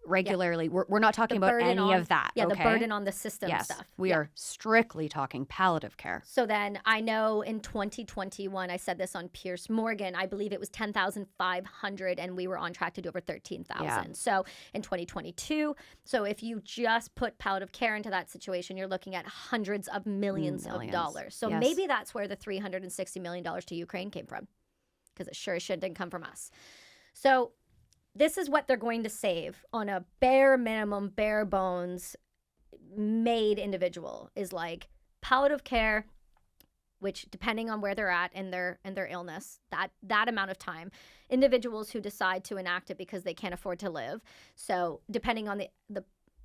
regularly. Yeah. We're not talking about any of that. Yeah, okay? the burden on the system yes, stuff. We are strictly talking palliative care. So then I know in 2021, I said this on Pierce Morgan, I believe it was 10,500 and we were on track to do over 13,000. Yeah. So in 2022, so if you just put palliative care into that situation, you're looking at hundreds of millions of dollars. So maybe that's where the $360 million to Ukraine came from, because it sure as shit didn't come from us. So this is what they're going to save on a bare minimum, bare bones MAiD individual is like palliative care, which depending on where they're at in their illness, that amount of time, individuals who decide to enact it because they can't afford to live. So depending on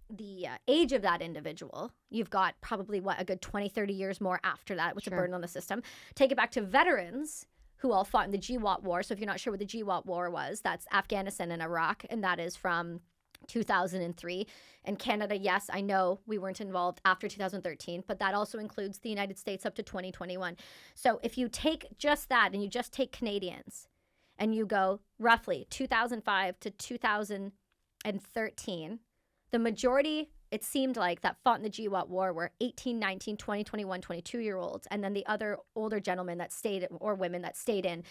the age of that individual, you've got probably a good 20, 30 years more after that with the burden on the system. Take it back to veterans who all fought in the GWOT war. So if you're not sure what the GWOT war was, that's Afghanistan and Iraq, and that is from 2003. And Canada, yes, I know we weren't involved after 2013, but that also includes the United States up to 2021. So if you take just that and you just take Canadians and you go roughly 2005 to 2013, the majority, it seemed like, that fought in the GWOT war were 18, 19, 20, 21, 22-year-olds. And then the other older gentlemen that stayed, or women that stayed in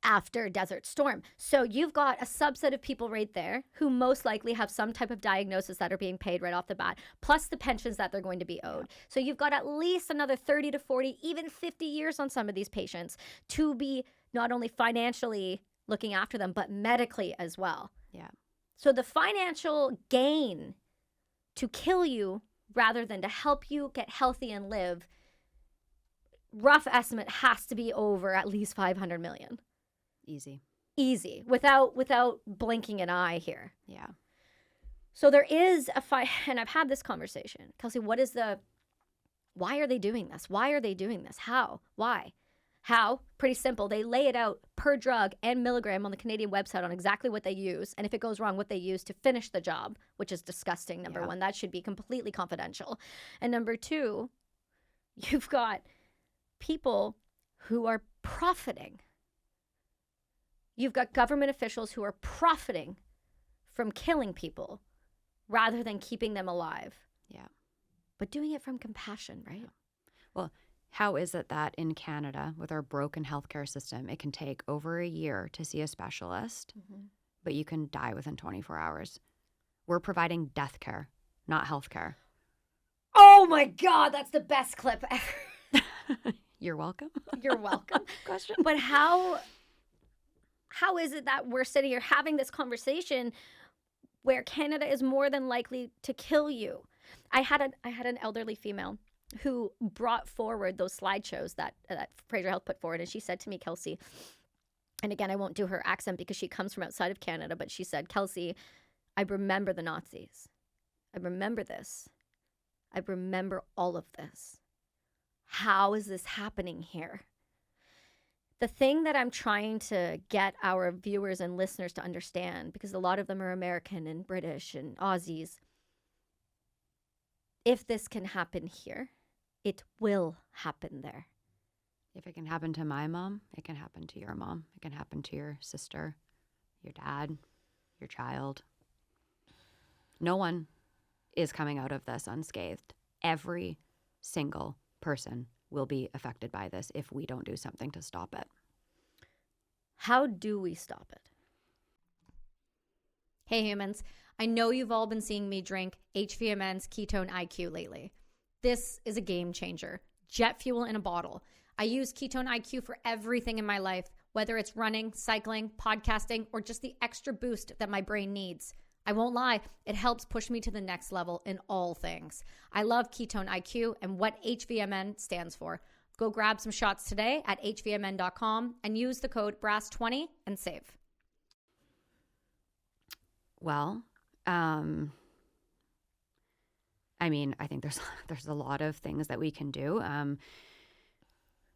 after Desert Storm. So you've got a subset of people right there who most likely have some type of diagnosis that are being paid right off the bat, plus the pensions that they're going to be owed. So you've got at least another 30 to 40, even 50 years on some of these patients to be not only financially looking after them, but medically as well. Yeah. So the financial gain to kill you rather than to help you get healthy and live, rough estimate has to be over at least 500 million. Easy, without blinking an eye here. Yeah. So there is a fight, and I've had this conversation. Kelsey, why are they doing this? Why are they doing this? How? Why? How? Pretty simple. They lay it out per drug and milligram on the Canadian website on exactly what they use, and if it goes wrong, what they use to finish the job, which is disgusting, number one. That should be completely confidential. And number two, you've got people who are profiting. You've got government officials who are profiting from killing people rather than keeping them alive. Yeah. But doing it from compassion, right? Yeah. Well, how is it that in Canada, with our broken healthcare system, it can take over a year to see a specialist, but you can die within 24 hours? We're providing death care, not healthcare. Oh my God, that's the best clip ever. You're welcome. You're welcome. Question. But how is it that we're sitting here having this conversation where Canada is more than likely to kill you? I had an elderly female who brought forward those slideshows that Fraser Health put forward, and she said to me, Kelsey, and again, I won't do her accent because she comes from outside of Canada, but she said, Kelsey, I remember the Nazis. I remember this. I remember all of this. How is this happening here? The thing that I'm trying to get our viewers and listeners to understand, because a lot of them are American and British and Aussies, if this can happen here, it will happen there. If it can happen to my mom, it can happen to your mom. It can happen to your sister, your dad, your child. No one is coming out of this unscathed. Every single person will be affected by this if we don't do something to stop it. How do we stop it? Hey humans, I know you've all been seeing me drink HVMN's Ketone IQ lately. This is a game changer. Jet fuel in a bottle. I use Ketone IQ for everything in my life, whether it's running, cycling, podcasting, or just the extra boost that my brain needs. I won't lie, it helps push me to the next level in all things. I love Ketone IQ and what HVMN stands for. Go grab some shots today at hvmn.com and use the code BRASS20 and save. Well, I think there's a lot of things that we can do.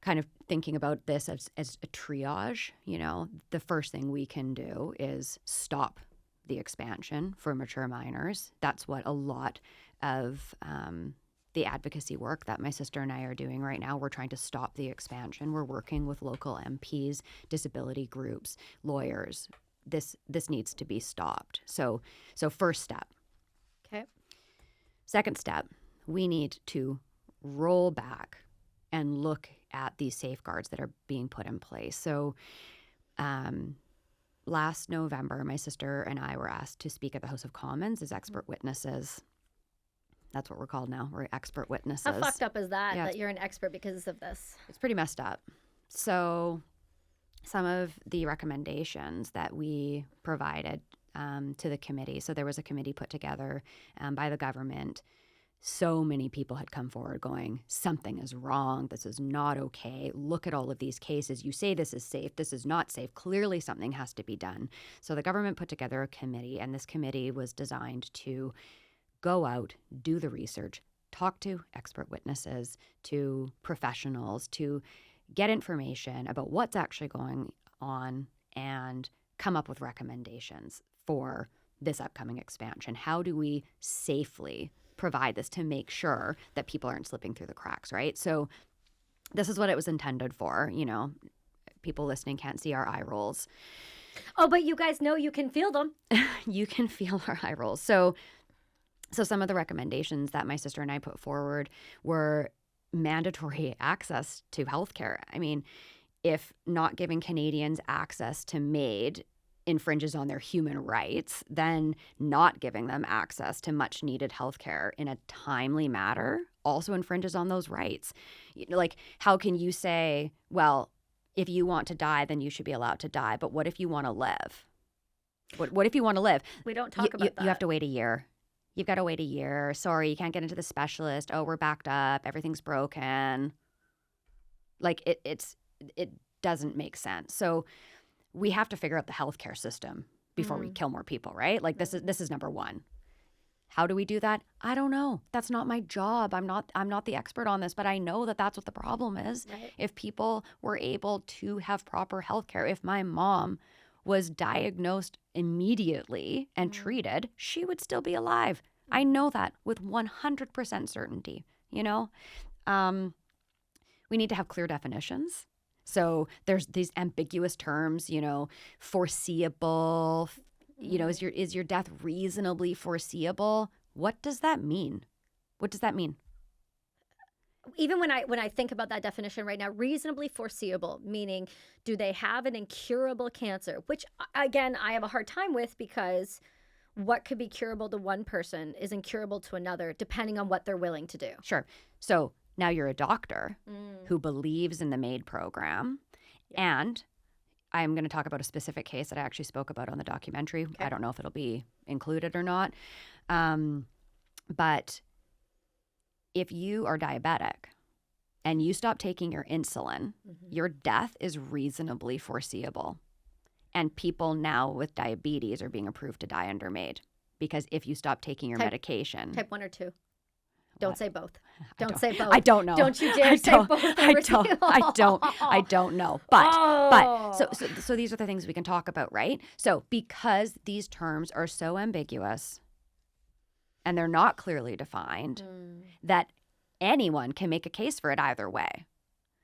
Kind of thinking about this as a triage, the first thing we can do is stop the expansion for mature minors. That's what a lot of the advocacy work that my sister and I are doing right now. We're trying to stop the expansion. We're working with local MPs, disability groups, lawyers. This needs to be stopped. So first step. Okay. Second step, we need to roll back and look at these safeguards that are being put in place. So last November, my sister and I were asked to speak at the House of Commons as expert witnesses. That's what we're called now. We're expert witnesses. How fucked up is that, that you're an expert because of this? It's pretty messed up. So some of the recommendations that we provided to the committee, so there was a committee put together by the government. So many people had come forward going, something is wrong. This is not okay. Look at all of these cases. You say this is safe. This is not safe. Clearly something has to be done. So the government put together a committee, and this committee was designed to go out, do the research, talk to expert witnesses, to professionals, to get information about what's actually going on and come up with recommendations for this upcoming expansion. How do we safely provide this to make sure that people aren't slipping through the cracks, right? So this is what it was intended for. People listening can't see our eye rolls. Oh, but you guys know you can feel them. You can feel our eye rolls. So some of the recommendations that my sister and I put forward were mandatory access to healthcare. if not giving Canadians access to MAiD infringes on their human rights, then not giving them access to much needed healthcare in a timely manner also infringes on those rights. Like, how can you say, well, if you want to die, then you should be allowed to die. But what if you want to live? What if you want to live? We don't talk about that. You have to wait a year. You've got to wait a year. Sorry, you can't get into the specialist. Oh, we're backed up. Everything's broken. Like, it doesn't make sense. So we have to figure out the healthcare system before we kill more people, right? Like, this is number one. How do we do that? I don't know. That's not my job. I'm not the expert on this, but I know that that's what the problem is. Right. If people were able to have proper healthcare, if my mom was diagnosed immediately and treated, she would still be alive. I know that with 100% certainty, you know? We need to have clear definitions. So there's these ambiguous terms, you know, foreseeable, you know, is your death reasonably foreseeable? What does that mean? What does that mean? Even when I think about that definition right now, reasonably foreseeable, meaning do they have an incurable cancer? Which, again, I have a hard time with, because what could be curable to one person is incurable to another, depending on what they're willing to do. Sure. So now you're a doctor who believes in the MAiD program. Yeah. And I'm going to talk about a specific case that I actually spoke about on the documentary. Okay. I don't know if it'll be included or not. But if you are diabetic and you stop taking your insulin, your death is reasonably foreseeable. And people now with diabetes are being approved to die under MAiD, because if you stop taking your medication. Type 1 or 2. Don't say both. Don't say both. I don't know. Don't you dare say both. I don't know. But so these are the things we can talk about, right? So because these terms are so ambiguous and they're not clearly defined, that anyone can make a case for it either way.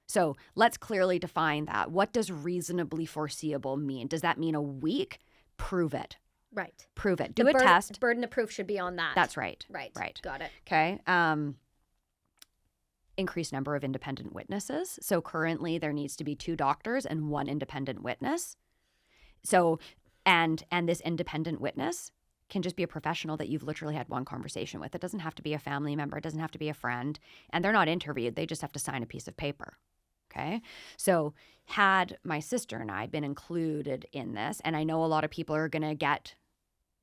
So let's clearly define that. What does reasonably foreseeable mean? Does that mean a week? Prove it. Right. Prove it. Do a test. Burden of proof should be on that. That's right. Right. Got it. Okay. Increased number of independent witnesses. So currently there needs to be 2 doctors and 1 independent witness. So, and this independent witness can just be a professional that you've literally had one conversation with. It doesn't have to be a family member. It doesn't have to be a friend. And they're not interviewed. They just have to sign a piece of paper. Okay. So had my sister and I been included in this, and I know a lot of people are going to get,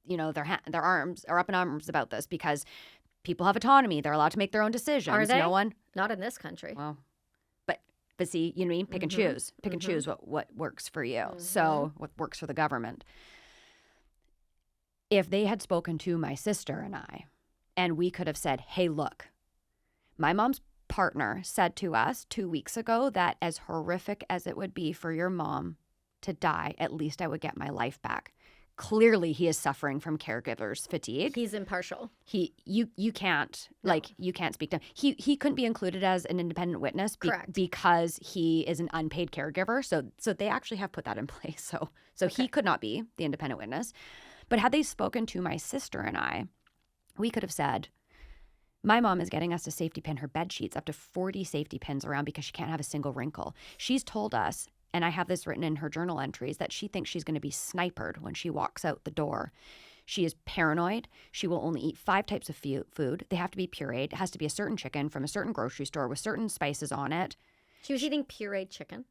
you know, their arms are up in arms about this, because people have autonomy. They're allowed to make their own decisions. Are they? No one. Not in this country. Well, but see, you know what I mean? Pick and choose. Pick and choose what works for you. So what works for the government. If they had spoken to my sister and I, and we could have said, hey, look, my mom's partner said to us 2 weeks ago that as horrific as it would be for your mom to die, at least I would get my life back. Clearly, he is suffering from caregiver's fatigue. He's impartial. You can't you can't speak to him. He couldn't be included as an independent witness because he is an unpaid caregiver. So they actually have put that in place. So okay. He could not be the independent witness. But had they spoken to my sister and I, we could have said, my mom is getting us to safety pin her bed sheets, up to 40 safety pins around, because she can't have a single wrinkle. She's told us, and I have this written in her journal entries, that she thinks she's going to be sniped when she walks out the door. She is paranoid. She will only eat 5 types of food. They have to be pureed. It has to be a certain chicken from a certain grocery store with certain spices on it. She was eating pureed chicken.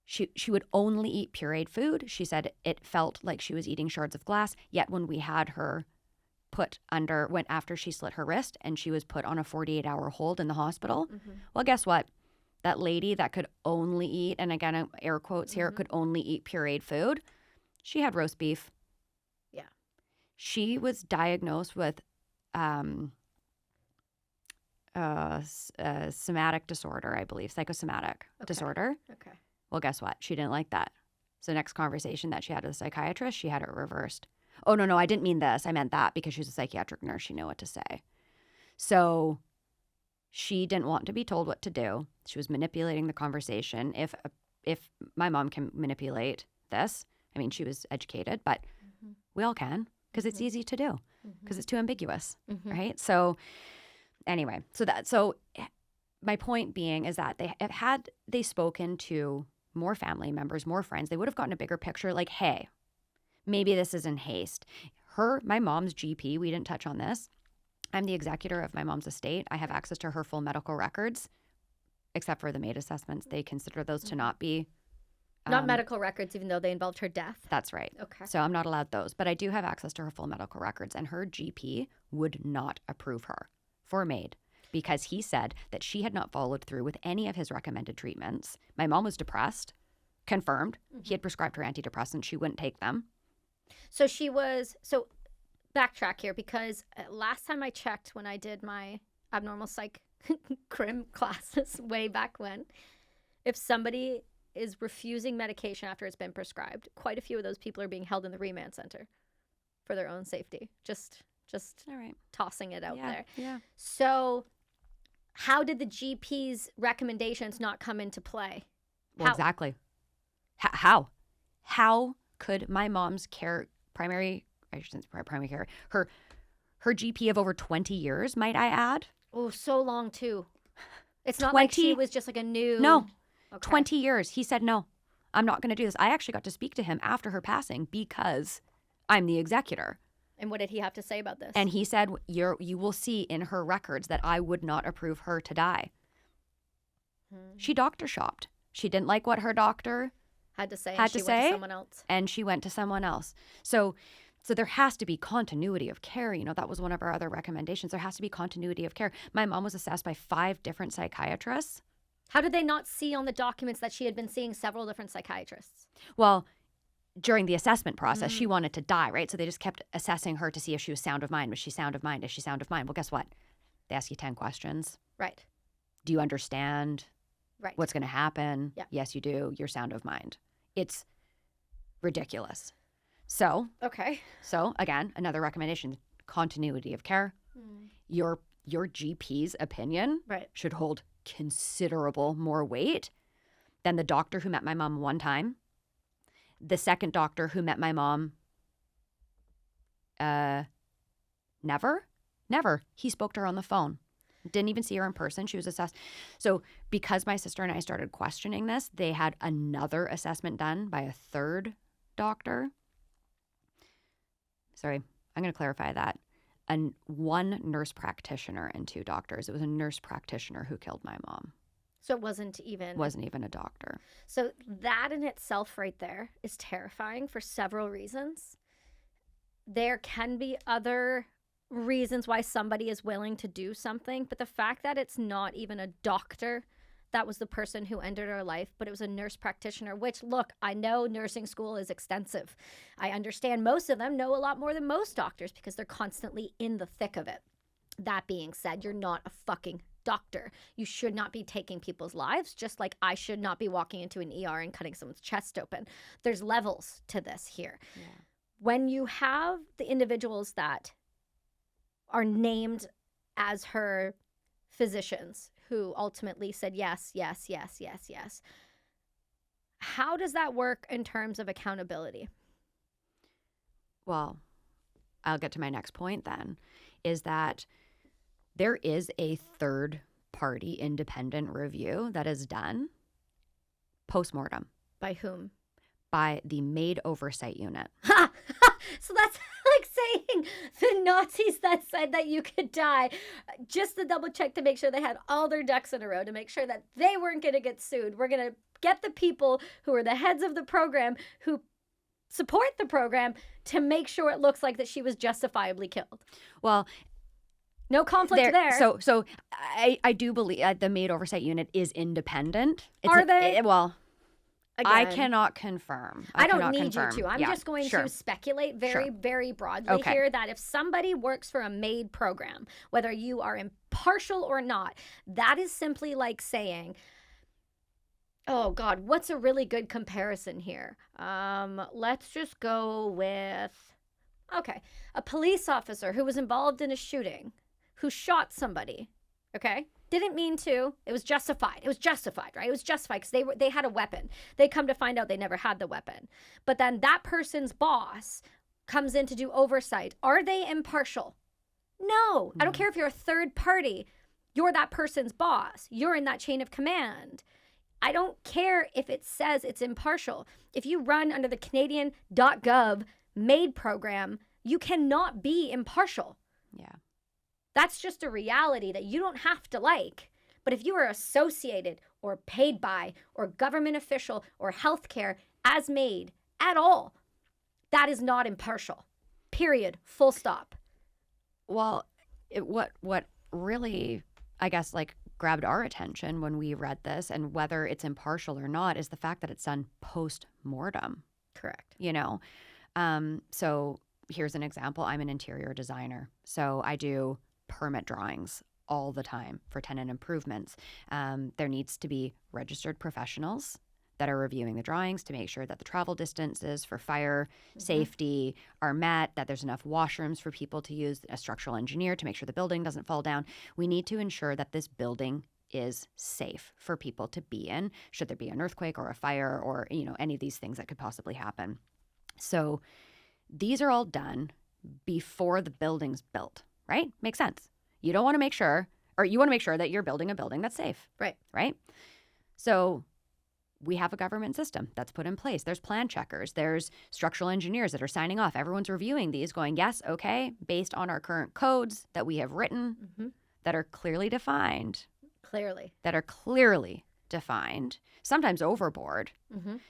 She would only eat pureed food. She said it felt like she was eating shards of glass. Yet when we had her went after she slit her wrist and she was put on a 48-hour hold in the hospital, well, guess what? That lady that could only eat, and again, air quotes here, could only eat pureed food, she had roast beef. Yeah. She was diagnosed with somatic disorder, I believe, psychosomatic disorder. Okay. Well, guess what? She didn't like that. So next conversation that she had with the psychiatrist, she had it reversed. Oh, no, I didn't mean this. I meant that, because she was a psychiatric nurse. She knew what to say. So she didn't want to be told what to do. She was manipulating the conversation. If my mom can manipulate this, I mean, she was educated, but we all can, because it's easy to do, because it's too ambiguous, right? So anyway, so my point being is that had they spoken to more family members, more friends. They would have gotten a bigger picture like, hey, maybe this is in haste. My mom's GP, we didn't touch on this. I'm the executor of my mom's estate. I have access to her full medical records, except for the MAiD assessments. They consider those to not be Not medical records, even though they involved her death. That's right. Okay. So I'm not allowed those, but I do have access to her full medical records, and her GP would not approve her for MAiD because he said that she had not followed through with any of his recommended treatments. My mom was depressed, confirmed. He had prescribed her antidepressants. She wouldn't take them. So backtrack here, because last time I checked when I did my abnormal psych crim classes way back when, if somebody is refusing medication after it's been prescribed, quite a few of those people are being held in the remand center for their own safety. Just All right. tossing it out there. Yeah. So how did the GP's recommendations not come into play? Well, exactly. How could my mom's primary care, her GP of over 20 years, might I add? Oh, so long too. It's not like she was just like a new... No. Okay. 20 years. He said, no, I'm not going to do this. I actually got to speak to him after her passing because I'm the executor. And what did he have to say about this? And he said, you will see in her records that I would not approve her to die. She doctor shopped. She didn't like what her doctor had to say. Went to someone else. And she went to someone else. So there has to be continuity of care. You know, that was one of our other recommendations. There has to be continuity of care. My mom was assessed by 5 different psychiatrists. How did they not see on the documents that she had been seeing several different psychiatrists? Well, during the assessment process, she wanted to die, right? So they just kept assessing her to see if she was sound of mind. Was she sound of mind? Is she sound of mind? Well, guess what? They ask you 10 questions. Right. Do you understand what's going to happen? Yeah. Yes, you do. You're sound of mind. It's ridiculous. So, okay. So again, another recommendation, continuity of care. Your GP's opinion should hold considerable more weight than the doctor who met my mom one time, the second doctor who met my mom never. He spoke to her on the phone. Didn't even see her in person. She was assessed. So because my sister and I started questioning this, they had another assessment done by a third doctor. Sorry, I'm going to clarify that. And 1 nurse practitioner and 2 doctors. It was a nurse practitioner who killed my mom. So it wasn't even a doctor. So that in itself right there is terrifying for several reasons. There can be other reasons why somebody is willing to do something, but the fact that it's not even a doctor that was the person who ended her life, but it was a nurse practitioner, which, look, I know nursing school is extensive. I understand most of them know a lot more than most doctors because they're constantly in the thick of it. That being said, you're not a fucking doctor. You should not be taking people's lives, just like I should not be walking into an ER and cutting someone's chest open. There's levels to this here. Yeah. When you have the individuals that are named as her physicians who ultimately said yes, how does that work in terms of accountability? Well, I'll get to my next point then, is that there is a third-party independent review that is done postmortem. By whom? By the MAiD Oversight Unit. So that's like saying the Nazis that said that you could die, just to double check to make sure they had all their ducks in a row, to make sure that they weren't going to get sued. We're going to get the people who are the heads of the program, who support the program, to make sure it looks like that she was justifiably killed. Well, no conflict there. So I do believe the MAiD Oversight Unit is independent. Are they? Again, I cannot confirm. I don't need you to. I'm just going to speculate very broadly here that if somebody works for a MAiD program, whether you are impartial or not, that is simply like saying, oh God, what's a really good comparison here? Let's just go with, a police officer who was involved in a shooting, who shot somebody, didn't mean to. It was justified. It was justified, right? It was justified because they had a weapon. They come to find out they never had the weapon. But then that person's boss comes in to do oversight. Are they impartial? No. I don't care if you're a third party. You're that person's boss. You're in that chain of command. I don't care if it says it's impartial. If you run under the Canadian.gov MAiD program, you cannot be impartial. Yeah. That's just a reality that you don't have to like. But if you are associated or paid by or government official or healthcare as MAiD at all, that is not impartial. Period. Full stop. Well, what really, I guess, like grabbed our attention when we read this, and whether it's impartial or not, is the fact that it's done post-mortem. Correct. You know, so here's an example. I'm an interior designer, so I do permit drawings all the time for tenant improvements. There needs to be registered professionals that are reviewing the drawings to make sure that the travel distances for fire safety are met, that there's enough washrooms for people to use, a structural engineer to make sure the building doesn't fall down. We need to ensure that this building is safe for people to be in, should there be an earthquake or a fire or, you know, any of these things that could possibly happen. So these are all done before the building's built, right? Makes sense. You don't want to make sure, or you want to make sure that you're building a building that's safe. Right. Right? So we have a government system that's put in place. There's plan checkers. There's structural engineers that are signing off. Everyone's reviewing these going, yes, okay, based on our current codes that we have written that are clearly defined. That are clearly defined. Sometimes overboard,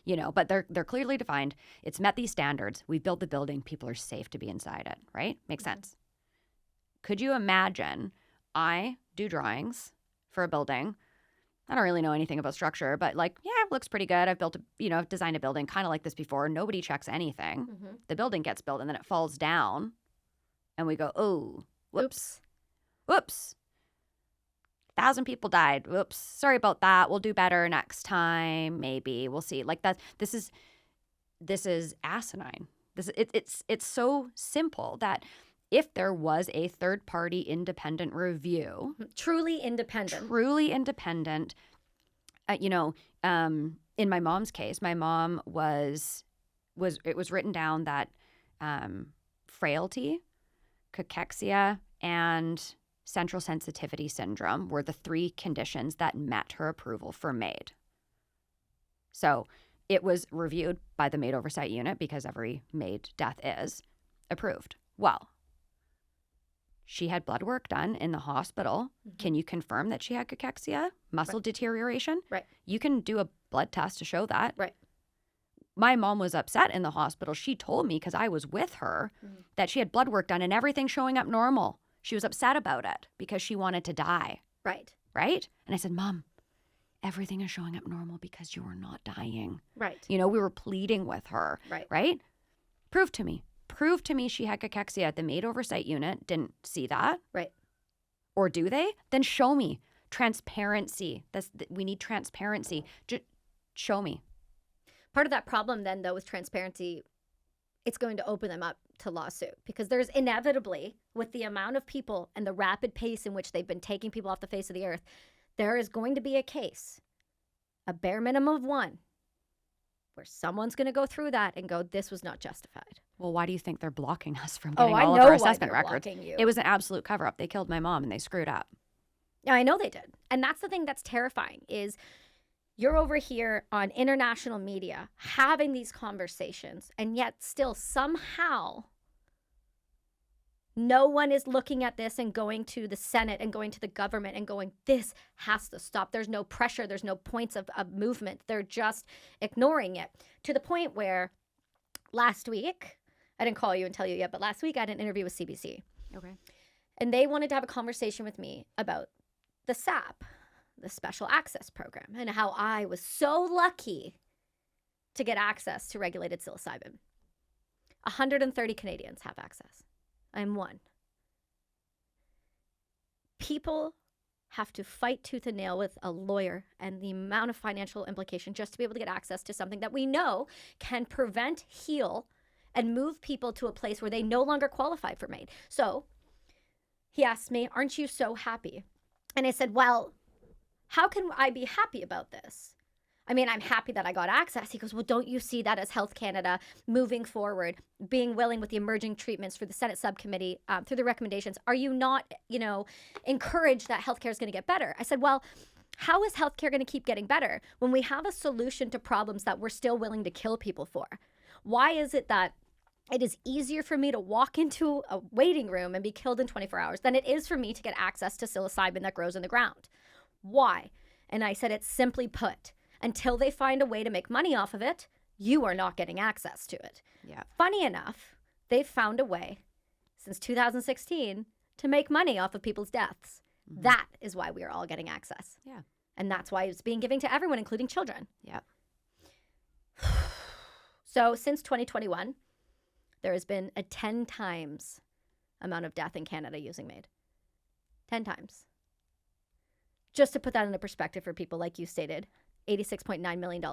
you know, but they're clearly defined. It's met these standards. We've built the building. People are safe to be inside it, right? Makes sense. Could you imagine I do drawings for a building? I don't really know anything about structure, but like, yeah, it looks pretty good. I've built I've designed a building kind of like this before. Nobody checks anything. The building gets built and then it falls down and we go, oh, whoops. 1,000 people died. Whoops. Sorry about that. We'll do better next time. Maybe we'll see. Like that. This is asinine. It's so simple that if there was a third-party independent review, truly independent, in my mom's case, my mom it was written down that frailty, cachexia, and central sensitivity syndrome were the 3 conditions that met her approval for MAiD. So it was reviewed by the MAiD oversight unit, because every MAiD death is approved. Well, she had blood work done in the hospital. Can you confirm that she had cachexia, muscle deterioration? Right. You can do a blood test to show that. Right. My mom was upset in the hospital. She told me, because I was with her, that she had blood work done and everything showing up normal. She was upset about it because she wanted to die. Right. Right? And I said, Mom, everything is showing up normal because you are not dying. Right. You know, we were pleading with her. Right. Right? Prove to me she had cachexia. The MAiD oversight unit didn't see that. Right. Or do they? Then show me. Transparency. We need transparency. Just show me. Part of that problem then, though, with transparency, it's going to open them up to lawsuit, because there's inevitably, with the amount of people and the rapid pace in which they've been taking people off the face of the earth, there is going to be a case, a bare minimum of one, where someone's going to go through that and go, this was not justified. Well, why do you think they're blocking us from getting I all know of our why assessment they're records? blocking you. It was an absolute cover-up. They killed my mom and they screwed up. Yeah, I know they did. And that's the thing that's terrifying, is you're over here on international media having these conversations, and yet still somehow no one is looking at this and going to the Senate and going to the government and going, this has to stop. There's no pressure. There's no points of movement. They're just ignoring it, to the point where last week, I didn't call you and tell you yet, but last week I had an interview with CBC. Okay. And they wanted to have a conversation with me about the SAP, the Special Access Program, and how I was so lucky to get access to regulated psilocybin. 130 Canadians have access. I'm one. People have to fight tooth and nail with a lawyer and the amount of financial implication just to be able to get access to something that we know can prevent, heal, and move people to a place where they no longer qualify for MAiD. So he asked me, aren't you so happy? And I said, well, how can I be happy about this? I mean, I'm happy that I got access. He goes, well, don't you see that as Health Canada moving forward, being willing with the emerging treatments for the Senate subcommittee through the recommendations? Are you not, encouraged that healthcare is going to get better? I said, well, How is healthcare going to keep getting better when we have a solution to problems that we're still willing to kill people for? Why is it that it is easier for me to walk into a waiting room and be killed in 24 hours than it is for me to get access to psilocybin that grows in the ground? Why? And I said, it's simply put, until they find a way to make money off of it, you are not getting access to it. Yeah. Funny enough, they've found a way since 2016 to make money off of people's deaths. That is why we are all getting access. Yeah. And that's why it's being given to everyone, including children. Yeah. So since 2021, there has been a 10 times amount of death in Canada using MAiD. 10 times. Just to put that into perspective for people, like you stated, $86.9 million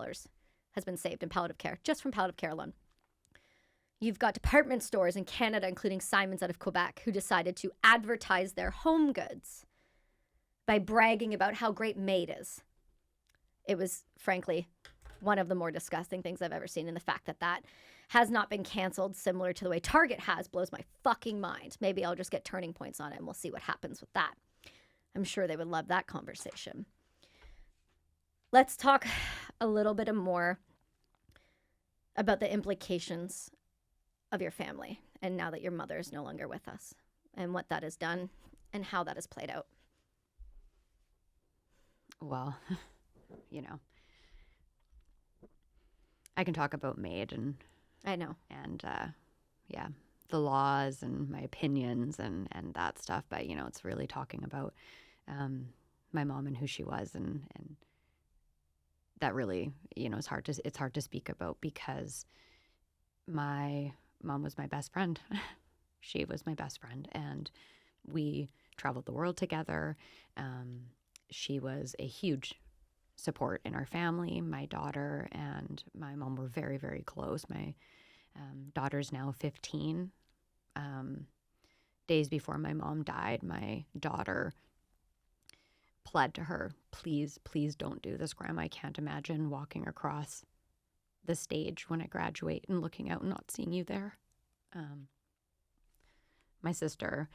has been saved in palliative care, just from palliative care alone. You've got department stores in Canada, including Simon's out of Quebec, who decided to advertise their home goods by bragging about how great MAiD is. It was, frankly, one of the more disgusting things I've ever seen. And the fact that that has not been canceled, similar to the way Target has, blows my fucking mind. Maybe I'll just get turning points on it and we'll see what happens with that. I'm sure they would love that conversation. Let's talk a little bit more about the implications of your family, and now that your mother is no longer with us, and what that has done and how that has played out. Well, I can talk about MAiD and I know. And the laws and my opinions and that stuff. But, it's really talking about my mom and who she was. And that really, it's hard to speak about, because my mom was my best friend. She was my best friend. And we traveled the world together. She was a huge support in our family. My daughter and my mom were very, very close. My daughter's now 15. Days before my mom died, my daughter pled to her, please don't do this, Grandma. I can't imagine walking across the stage when I graduate and looking out and not seeing you there. My sister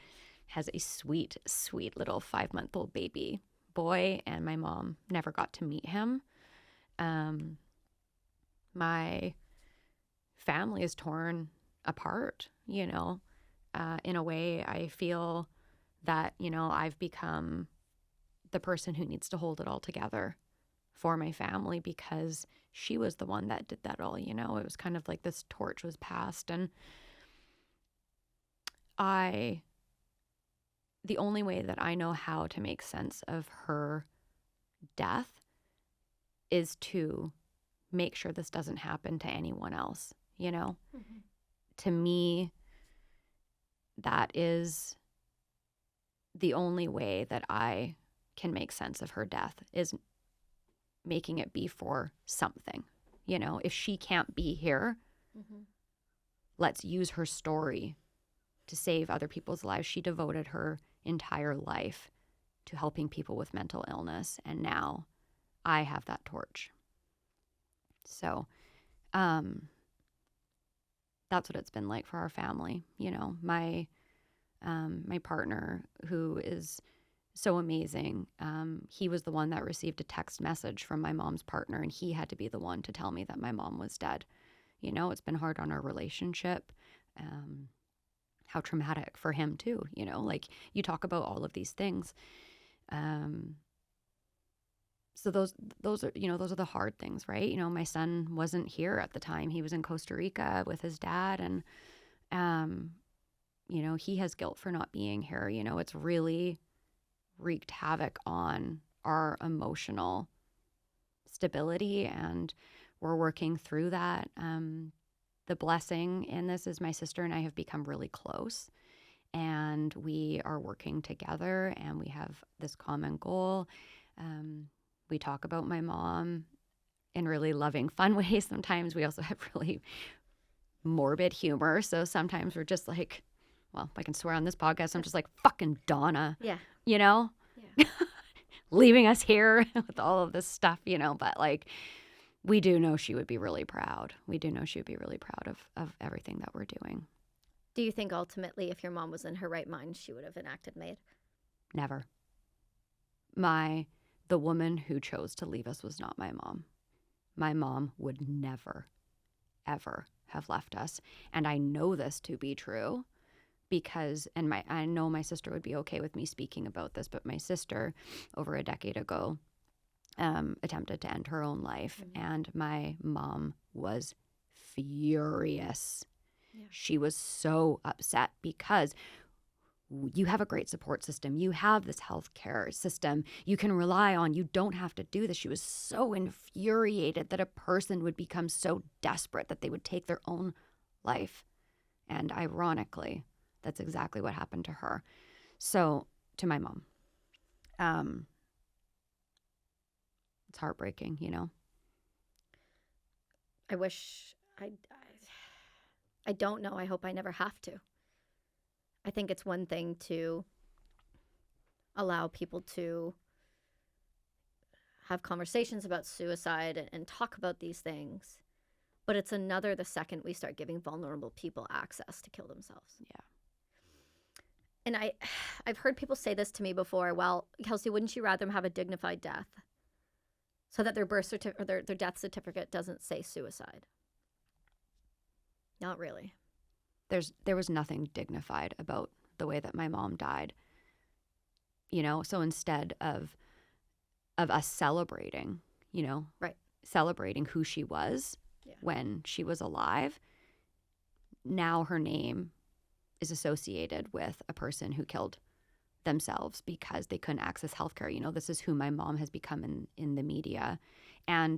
has a sweet, sweet little 5-month-old baby boy, and my mom never got to meet him. My family is torn apart, in a way. I feel that, I've become the person who needs to hold it all together for my family, because she was the one that did that all. It was kind of like this torch was passed, and the only way that I know how to make sense of her death is to make sure this doesn't happen to anyone else, Mm-hmm. To me, that is the only way that I can make sense of her death, is making it be for something. If she can't be here, mm-hmm. let's use her story to save other people's lives. She devoted her entire life to helping people with mental illness, and now I have that torch. So that's what it's been like for our family. My partner, who is so amazing, he was the one that received a text message from my mom's partner, and he had to be the one to tell me that my mom was dead. It's been hard on our relationship. How traumatic for him too, like you talk about all of these things. So those are, those are the hard things, right? My son wasn't here at the time. He was in Costa Rica with his dad, and, he has guilt for not being here. It's really wreaked havoc on our emotional stability, and we're working through that. The blessing in this is my sister and I have become really close, and we are working together, and we have this common goal. We talk about my mom in really loving, fun ways. Sometimes we also have really morbid humor. So sometimes we're just like, well, I can swear on this podcast, I'm just like, fucking Donna. Yeah. Yeah. Leaving us here with all of this stuff, but like, we do know she would be really proud. We do know she would be really proud of everything that we're doing. Do you think ultimately, if your mom was in her right mind, she would have enacted MAiD? Never. My the woman who chose to leave us was not my mom. My mom would never, ever have left us. And I know this to be true because, and I know my sister would be okay with me speaking about this, but my sister over a decade ago attempted to end her own life. And my mom was furious. Yeah. She was so upset because you have a great support system. You have this healthcare system you can rely on. You don't have to do this. She was so infuriated that a person would become so desperate that they would take their own life. And ironically, that's exactly what happened to her. So, to my mom, it's heartbreaking, you know? I wish I don't know. I hope I never have to. I think it's one thing to allow people to have conversations about suicide and talk about these things, but it's another the second we start giving vulnerable people access to kill themselves. Yeah. And I've heard people say this to me before. Well, Kelsey, wouldn't you rather them have a dignified death so that their birth certificate or their death certificate doesn't say suicide? Not really. There was nothing dignified about the way that my mom died. You know, so instead of us celebrating, you know, right, celebrating who she was when she was alive, now her name is associated with a person who killed themselves because they couldn't access healthcare. You know, this is who my mom has become in the media. To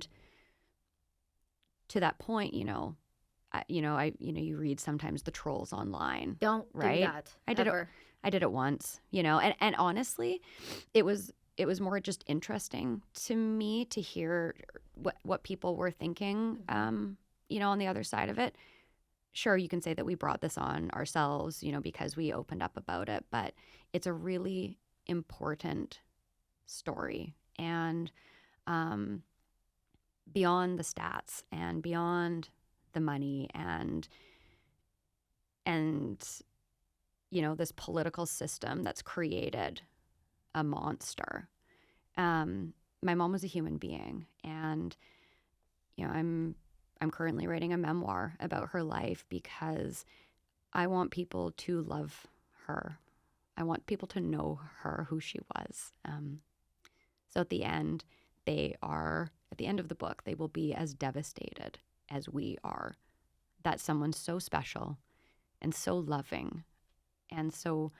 that point, you read sometimes the trolls online. Don't right? do that. I did it once, you know, and honestly, it was more just interesting to me to hear what people were thinking, you know, on the other side of it. Sure, you can say that we brought this on ourselves, you know, because we opened up about it, but it's a really important story. And beyond the stats and beyond the money and you know, this political system that's created a monster. My mom was a human being, and you know, I'm currently writing a memoir about her life because I want people to love her. I want people to know her, who she was. So at the end of the book, they will be as devastated as we are that someone so special and so loving and so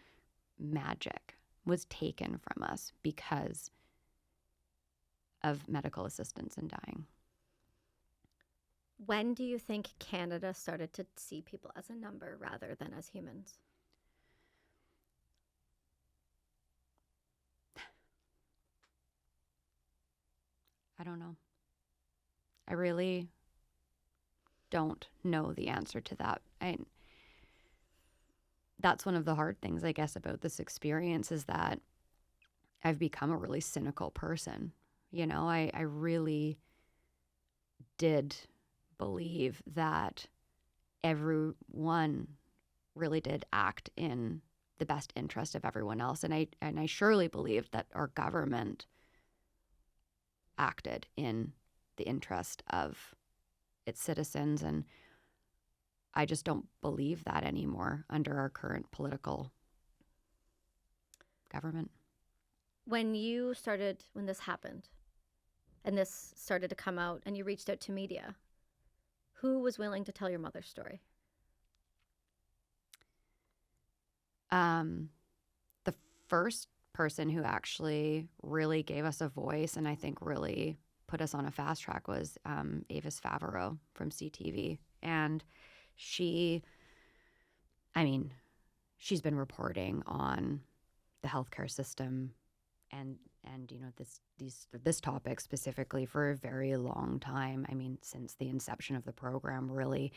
magic was taken from us because of medical assistance in dying. When do you think Canada started to see people as a number rather than as humans? I don't know. I really don't know the answer to that. That's one of the hard things, I guess, about this experience is that I've become a really cynical person. You know, I really did believe that everyone really did act in the best interest of everyone else. And I surely believed that our government acted in the interest of its citizens. And I just don't believe that anymore under our current political government. When this happened and this started to come out and you reached out to media, who was willing to tell your mother's story? The first person who actually really gave us a voice and I think really put us on a fast track was Avis Favreau from CTV. And she's been reporting on the healthcare system and you know this topic specifically for a very long time. I mean, since the inception of the program, really.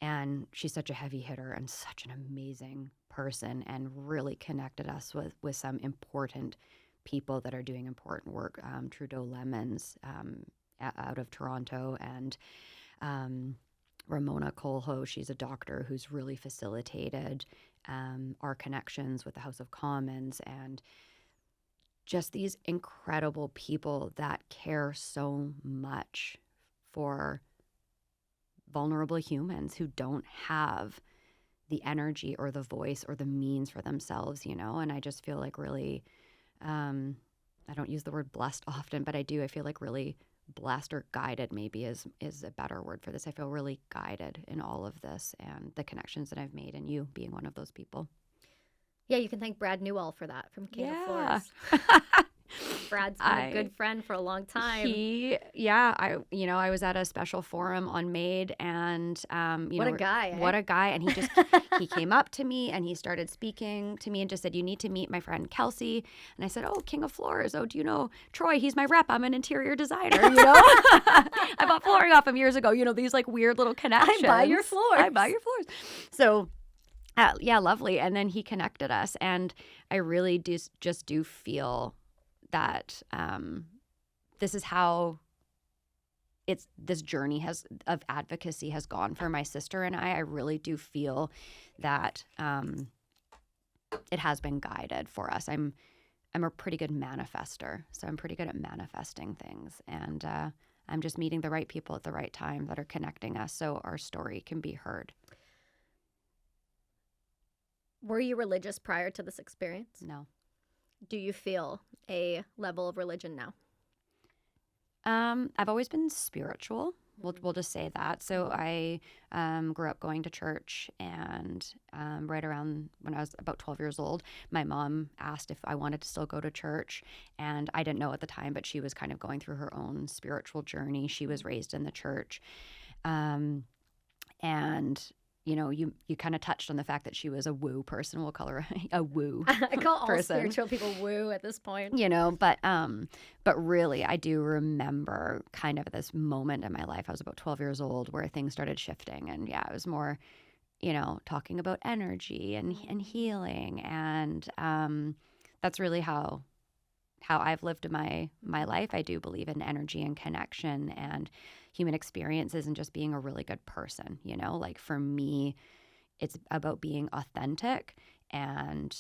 And she's such a heavy hitter and such an amazing person and really connected us with some important people that are doing important work. Trudeau Lemons out of Toronto and Ramona Colho, she's a doctor who's really facilitated our connections with the House of Commons. And just these incredible people that care so much for vulnerable humans who don't have the energy or the voice or the means for themselves, and I just feel like really, I don't use the word blessed often, but I do. I feel like really blessed, or guided maybe is a better word for this. I feel really guided in all of this and the connections that I've made, and you being one of those people. Yeah, you can thank Brad Newell for that from King of Yeah. Floors. Brad's been a good friend for a long time. I was at a special forum on MAiD, and What a guy, eh? what a guy, and he came up to me and he started speaking to me and just said, "You need to meet my friend Kelsey." And I said, "Oh, King of Floors. Oh, do you know Troy? He's my rep. I'm an interior designer. I bought flooring off him years ago. These like weird little connections. I buy your floors. So. Yeah, lovely. And then he connected us, and I really do feel that this is how this journey of advocacy has gone for my sister and I. I really do feel that it has been guided for us. I'm a pretty good manifester, so I'm pretty good at manifesting things, and I'm just meeting the right people at the right time that are connecting us so our story can be heard. Were you religious prior to this experience? No. Do you feel a level of religion now? I've always been spiritual. We'll just say that. So I grew up going to church, and right around when I was about 12 years old, my mom asked if I wanted to still go to church, and I didn't know at the time, but she was kind of going through her own spiritual journey. She was raised in the church, and you kind of touched on the fact that she was a woo person. We'll call her a woo I call all person. spiritual people woo at this point. But really, I do remember kind of this moment in my life. I was about 12 years old where things started shifting, and it was more, talking about energy and healing, and that's really how I've lived my life. I do believe in energy and connection and human experiences and just being a really good person, like for me, it's about being authentic and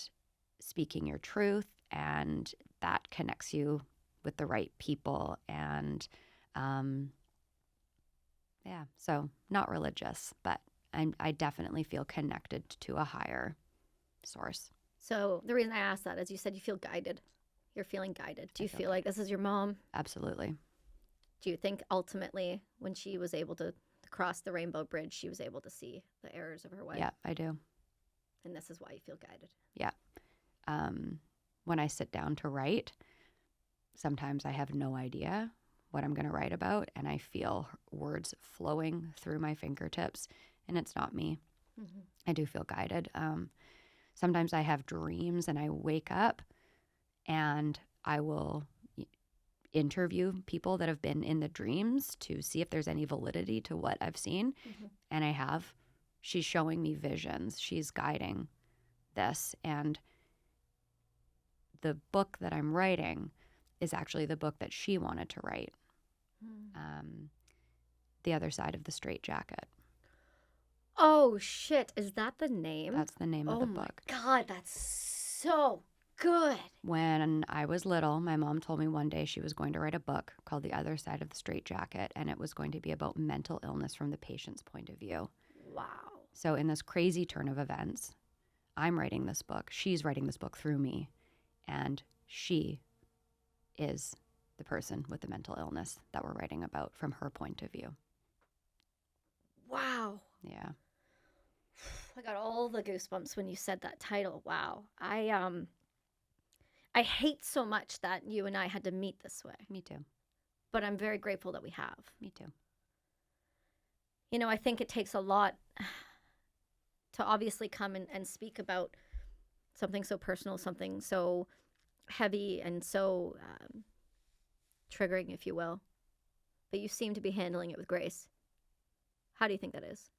speaking your truth, and that connects you with the right people. And so not religious, but I definitely feel connected to a higher source. So the reason I asked that is you said you feel guided. You're feeling guided. Do you feel like this is your mom? Absolutely. Do you think ultimately when she was able to cross the rainbow bridge, she was able to see the errors of her way? Yeah, I do. And this is why you feel guided? Yeah. When I sit down to write, sometimes I have no idea what I'm going to write about, and I feel words flowing through my fingertips, and it's not me. Mm-hmm. I do feel guided. Sometimes I have dreams, and I wake up, and I will interview people that have been in the dreams to see if there's any validity to what I've seen. Mm-hmm. And I have. She's showing me visions. She's guiding this. And the book that I'm writing is actually the book that she wanted to write. The Other Side of the Straitjacket. Oh, shit. Is that the name? That's the name of the book. Oh, my God. That's so good. When I was little, my mom told me one day she was going to write a book called The Other Side of the Straitjacket, and it was going to be about mental illness from the patient's point of view. Wow. So in this crazy turn of events, I'm writing this book. She's writing this book through me, and she is the person with the mental illness that we're writing about from her point of view. Wow. Yeah. I got all the goosebumps when you said that title. Wow. I hate so much that you and I had to meet this way. Me too. But I'm very grateful that we have. Me too. I think it takes a lot to obviously come and speak about something so personal, something so heavy and so triggering, if you will. But you seem to be handling it with grace. How do you think that is?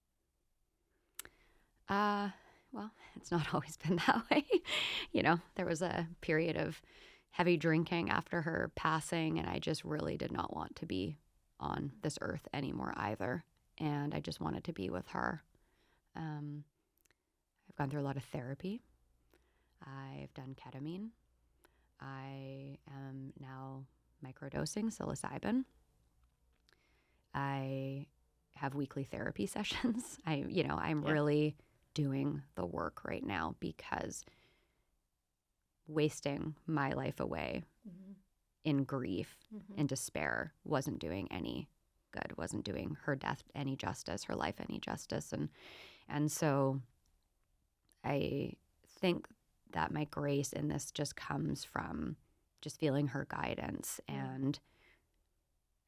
Well, it's not always been that way. There was a period of heavy drinking after her passing, and I just really did not want to be on this earth anymore either. And I just wanted to be with her. I've gone through a lot of therapy. I've done ketamine. I am now microdosing psilocybin. I have weekly therapy sessions. I'm really doing the work right now because wasting my life away in grief and despair wasn't doing any good, wasn't doing her death any justice, her life any justice. And so I think that my grace in this just comes from just feeling her guidance. And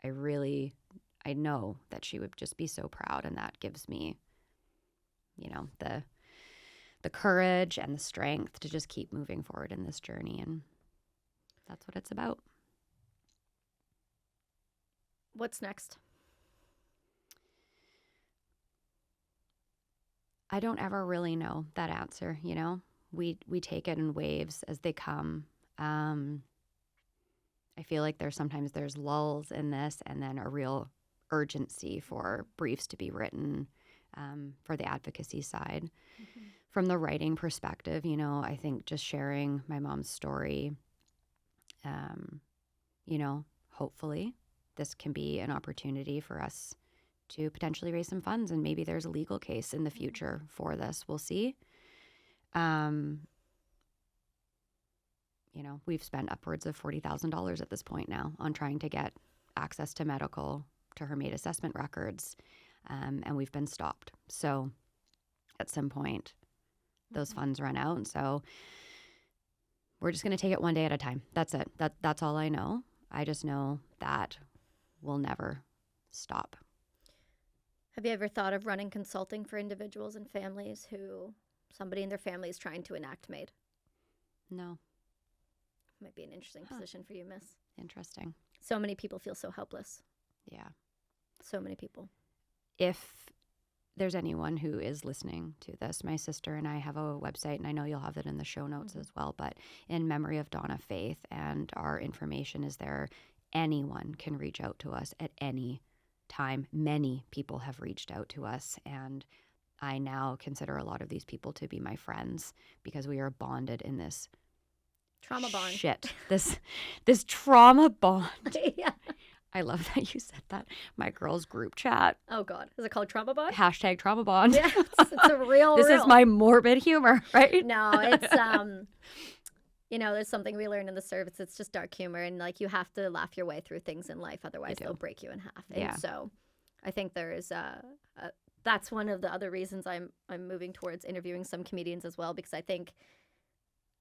I know that she would just be so proud, and that gives me, the courage and the strength to just keep moving forward in this journey. And that's what it's about. What's next? I don't ever really know that answer, We take it in waves as they come. I feel like there's lulls in this, and then a real urgency for briefs to be written for the advocacy side. From the writing perspective, I think just sharing my mom's story, hopefully this can be an opportunity for us to potentially raise some funds, and maybe there's a legal case in the future for this. We'll see. We've spent upwards of $40,000 at this point now on trying to get access to her MAiD assessment records, and we've been stopped. So at some point, those funds run out, and so we're just going to take it one day at a time. That's it. That's all I know. I just know that we'll never stop. Have you ever thought of running consulting for individuals and families who somebody in their family is trying to enact MAiD? No. Might be an interesting position for you, miss. Interesting. So many people feel so helpless. Yeah. So many people. If there's anyone who is listening to this, my sister and I have a website, and I know you'll have it in the show notes as well, but in memory of Donna Faith, and our information is there. Anyone can reach out to us at any time. Many people have reached out to us, and I now consider a lot of these people to be my friends because we are bonded in this trauma bond. Shit. This trauma bond. Yeah. I love that you said that. My girls' group chat. Oh, God. Is it called trauma bond? # trauma bond. Yeah, it's a real. This is my morbid humor, right? No, it's, there's something we learned in the service. It's just dark humor. And, you have to laugh your way through things in life. Otherwise, they'll break you in half. And so I think there's that's one of the other reasons I'm moving towards interviewing some comedians as well, because I think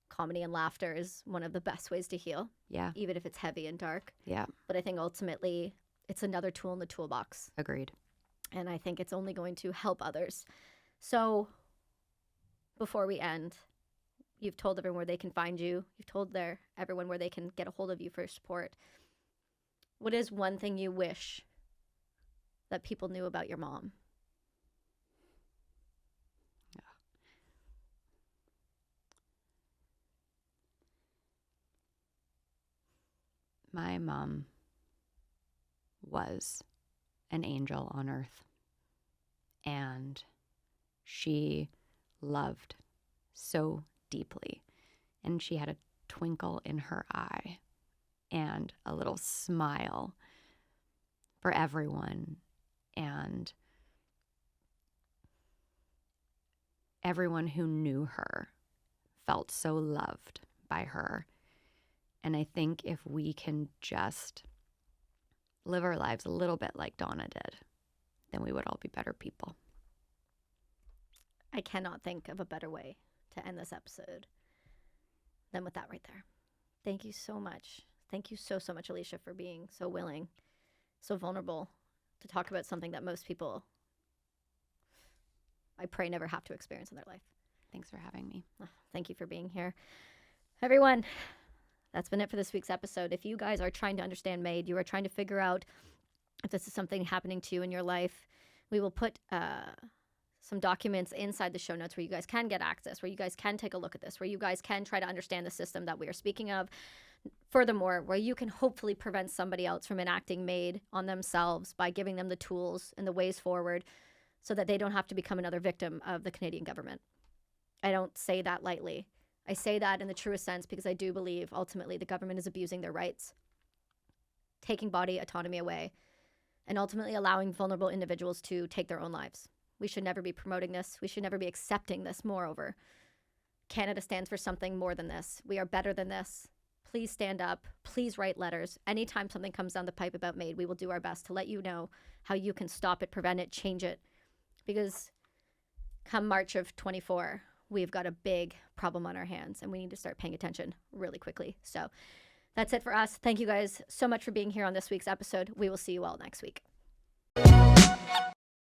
comedy and laughter is one of the best ways to heal. Yeah. Even if it's heavy and dark. Yeah. But I think ultimately it's another tool in the toolbox. Agreed. And I think it's only going to help others. So before we end, you've told everyone where they can find you. You've told everyone where they can get a hold of you for support. What is one thing you wish that people knew about your mom? My mom was an angel on earth, and she loved so deeply, and she had a twinkle in her eye and a little smile for everyone, and everyone who knew her felt so loved by her. And I think if we can just live our lives a little bit like Donna did, then we would all be better people. I cannot think of a better way to end this episode than with that right there. Thank you so much. Thank you so much, Alicia, for being so willing, so vulnerable to talk about something that most people, I pray, never have to experience in their life. Thanks for having me. Thank you for being here. Everyone, that's been it for this week's episode. If you guys are trying to understand MAiD, you are trying to figure out if this is something happening to you in your life, we will put some documents inside the show notes where you guys can get access, where you guys can take a look at this, where you guys can try to understand the system that we are speaking of. Furthermore, where you can hopefully prevent somebody else from enacting MAiD on themselves by giving them the tools and the ways forward so that they don't have to become another victim of the Canadian government. I don't say that lightly. I say that in the truest sense because I do believe ultimately the government is abusing their rights, taking body autonomy away, and ultimately allowing vulnerable individuals to take their own lives. We should never be promoting this. We should never be accepting this. Moreover, Canada stands for something more than this. We are better than this. Please stand up. Please write letters. Anytime something comes down the pipe about MAiD, we will do our best to let you know how you can stop it, prevent it, change it. Because come March of 24, we've got a big problem on our hands and we need to start paying attention really quickly. So that's it for us. Thank you guys so much for being here on this week's episode. We will see you all next week.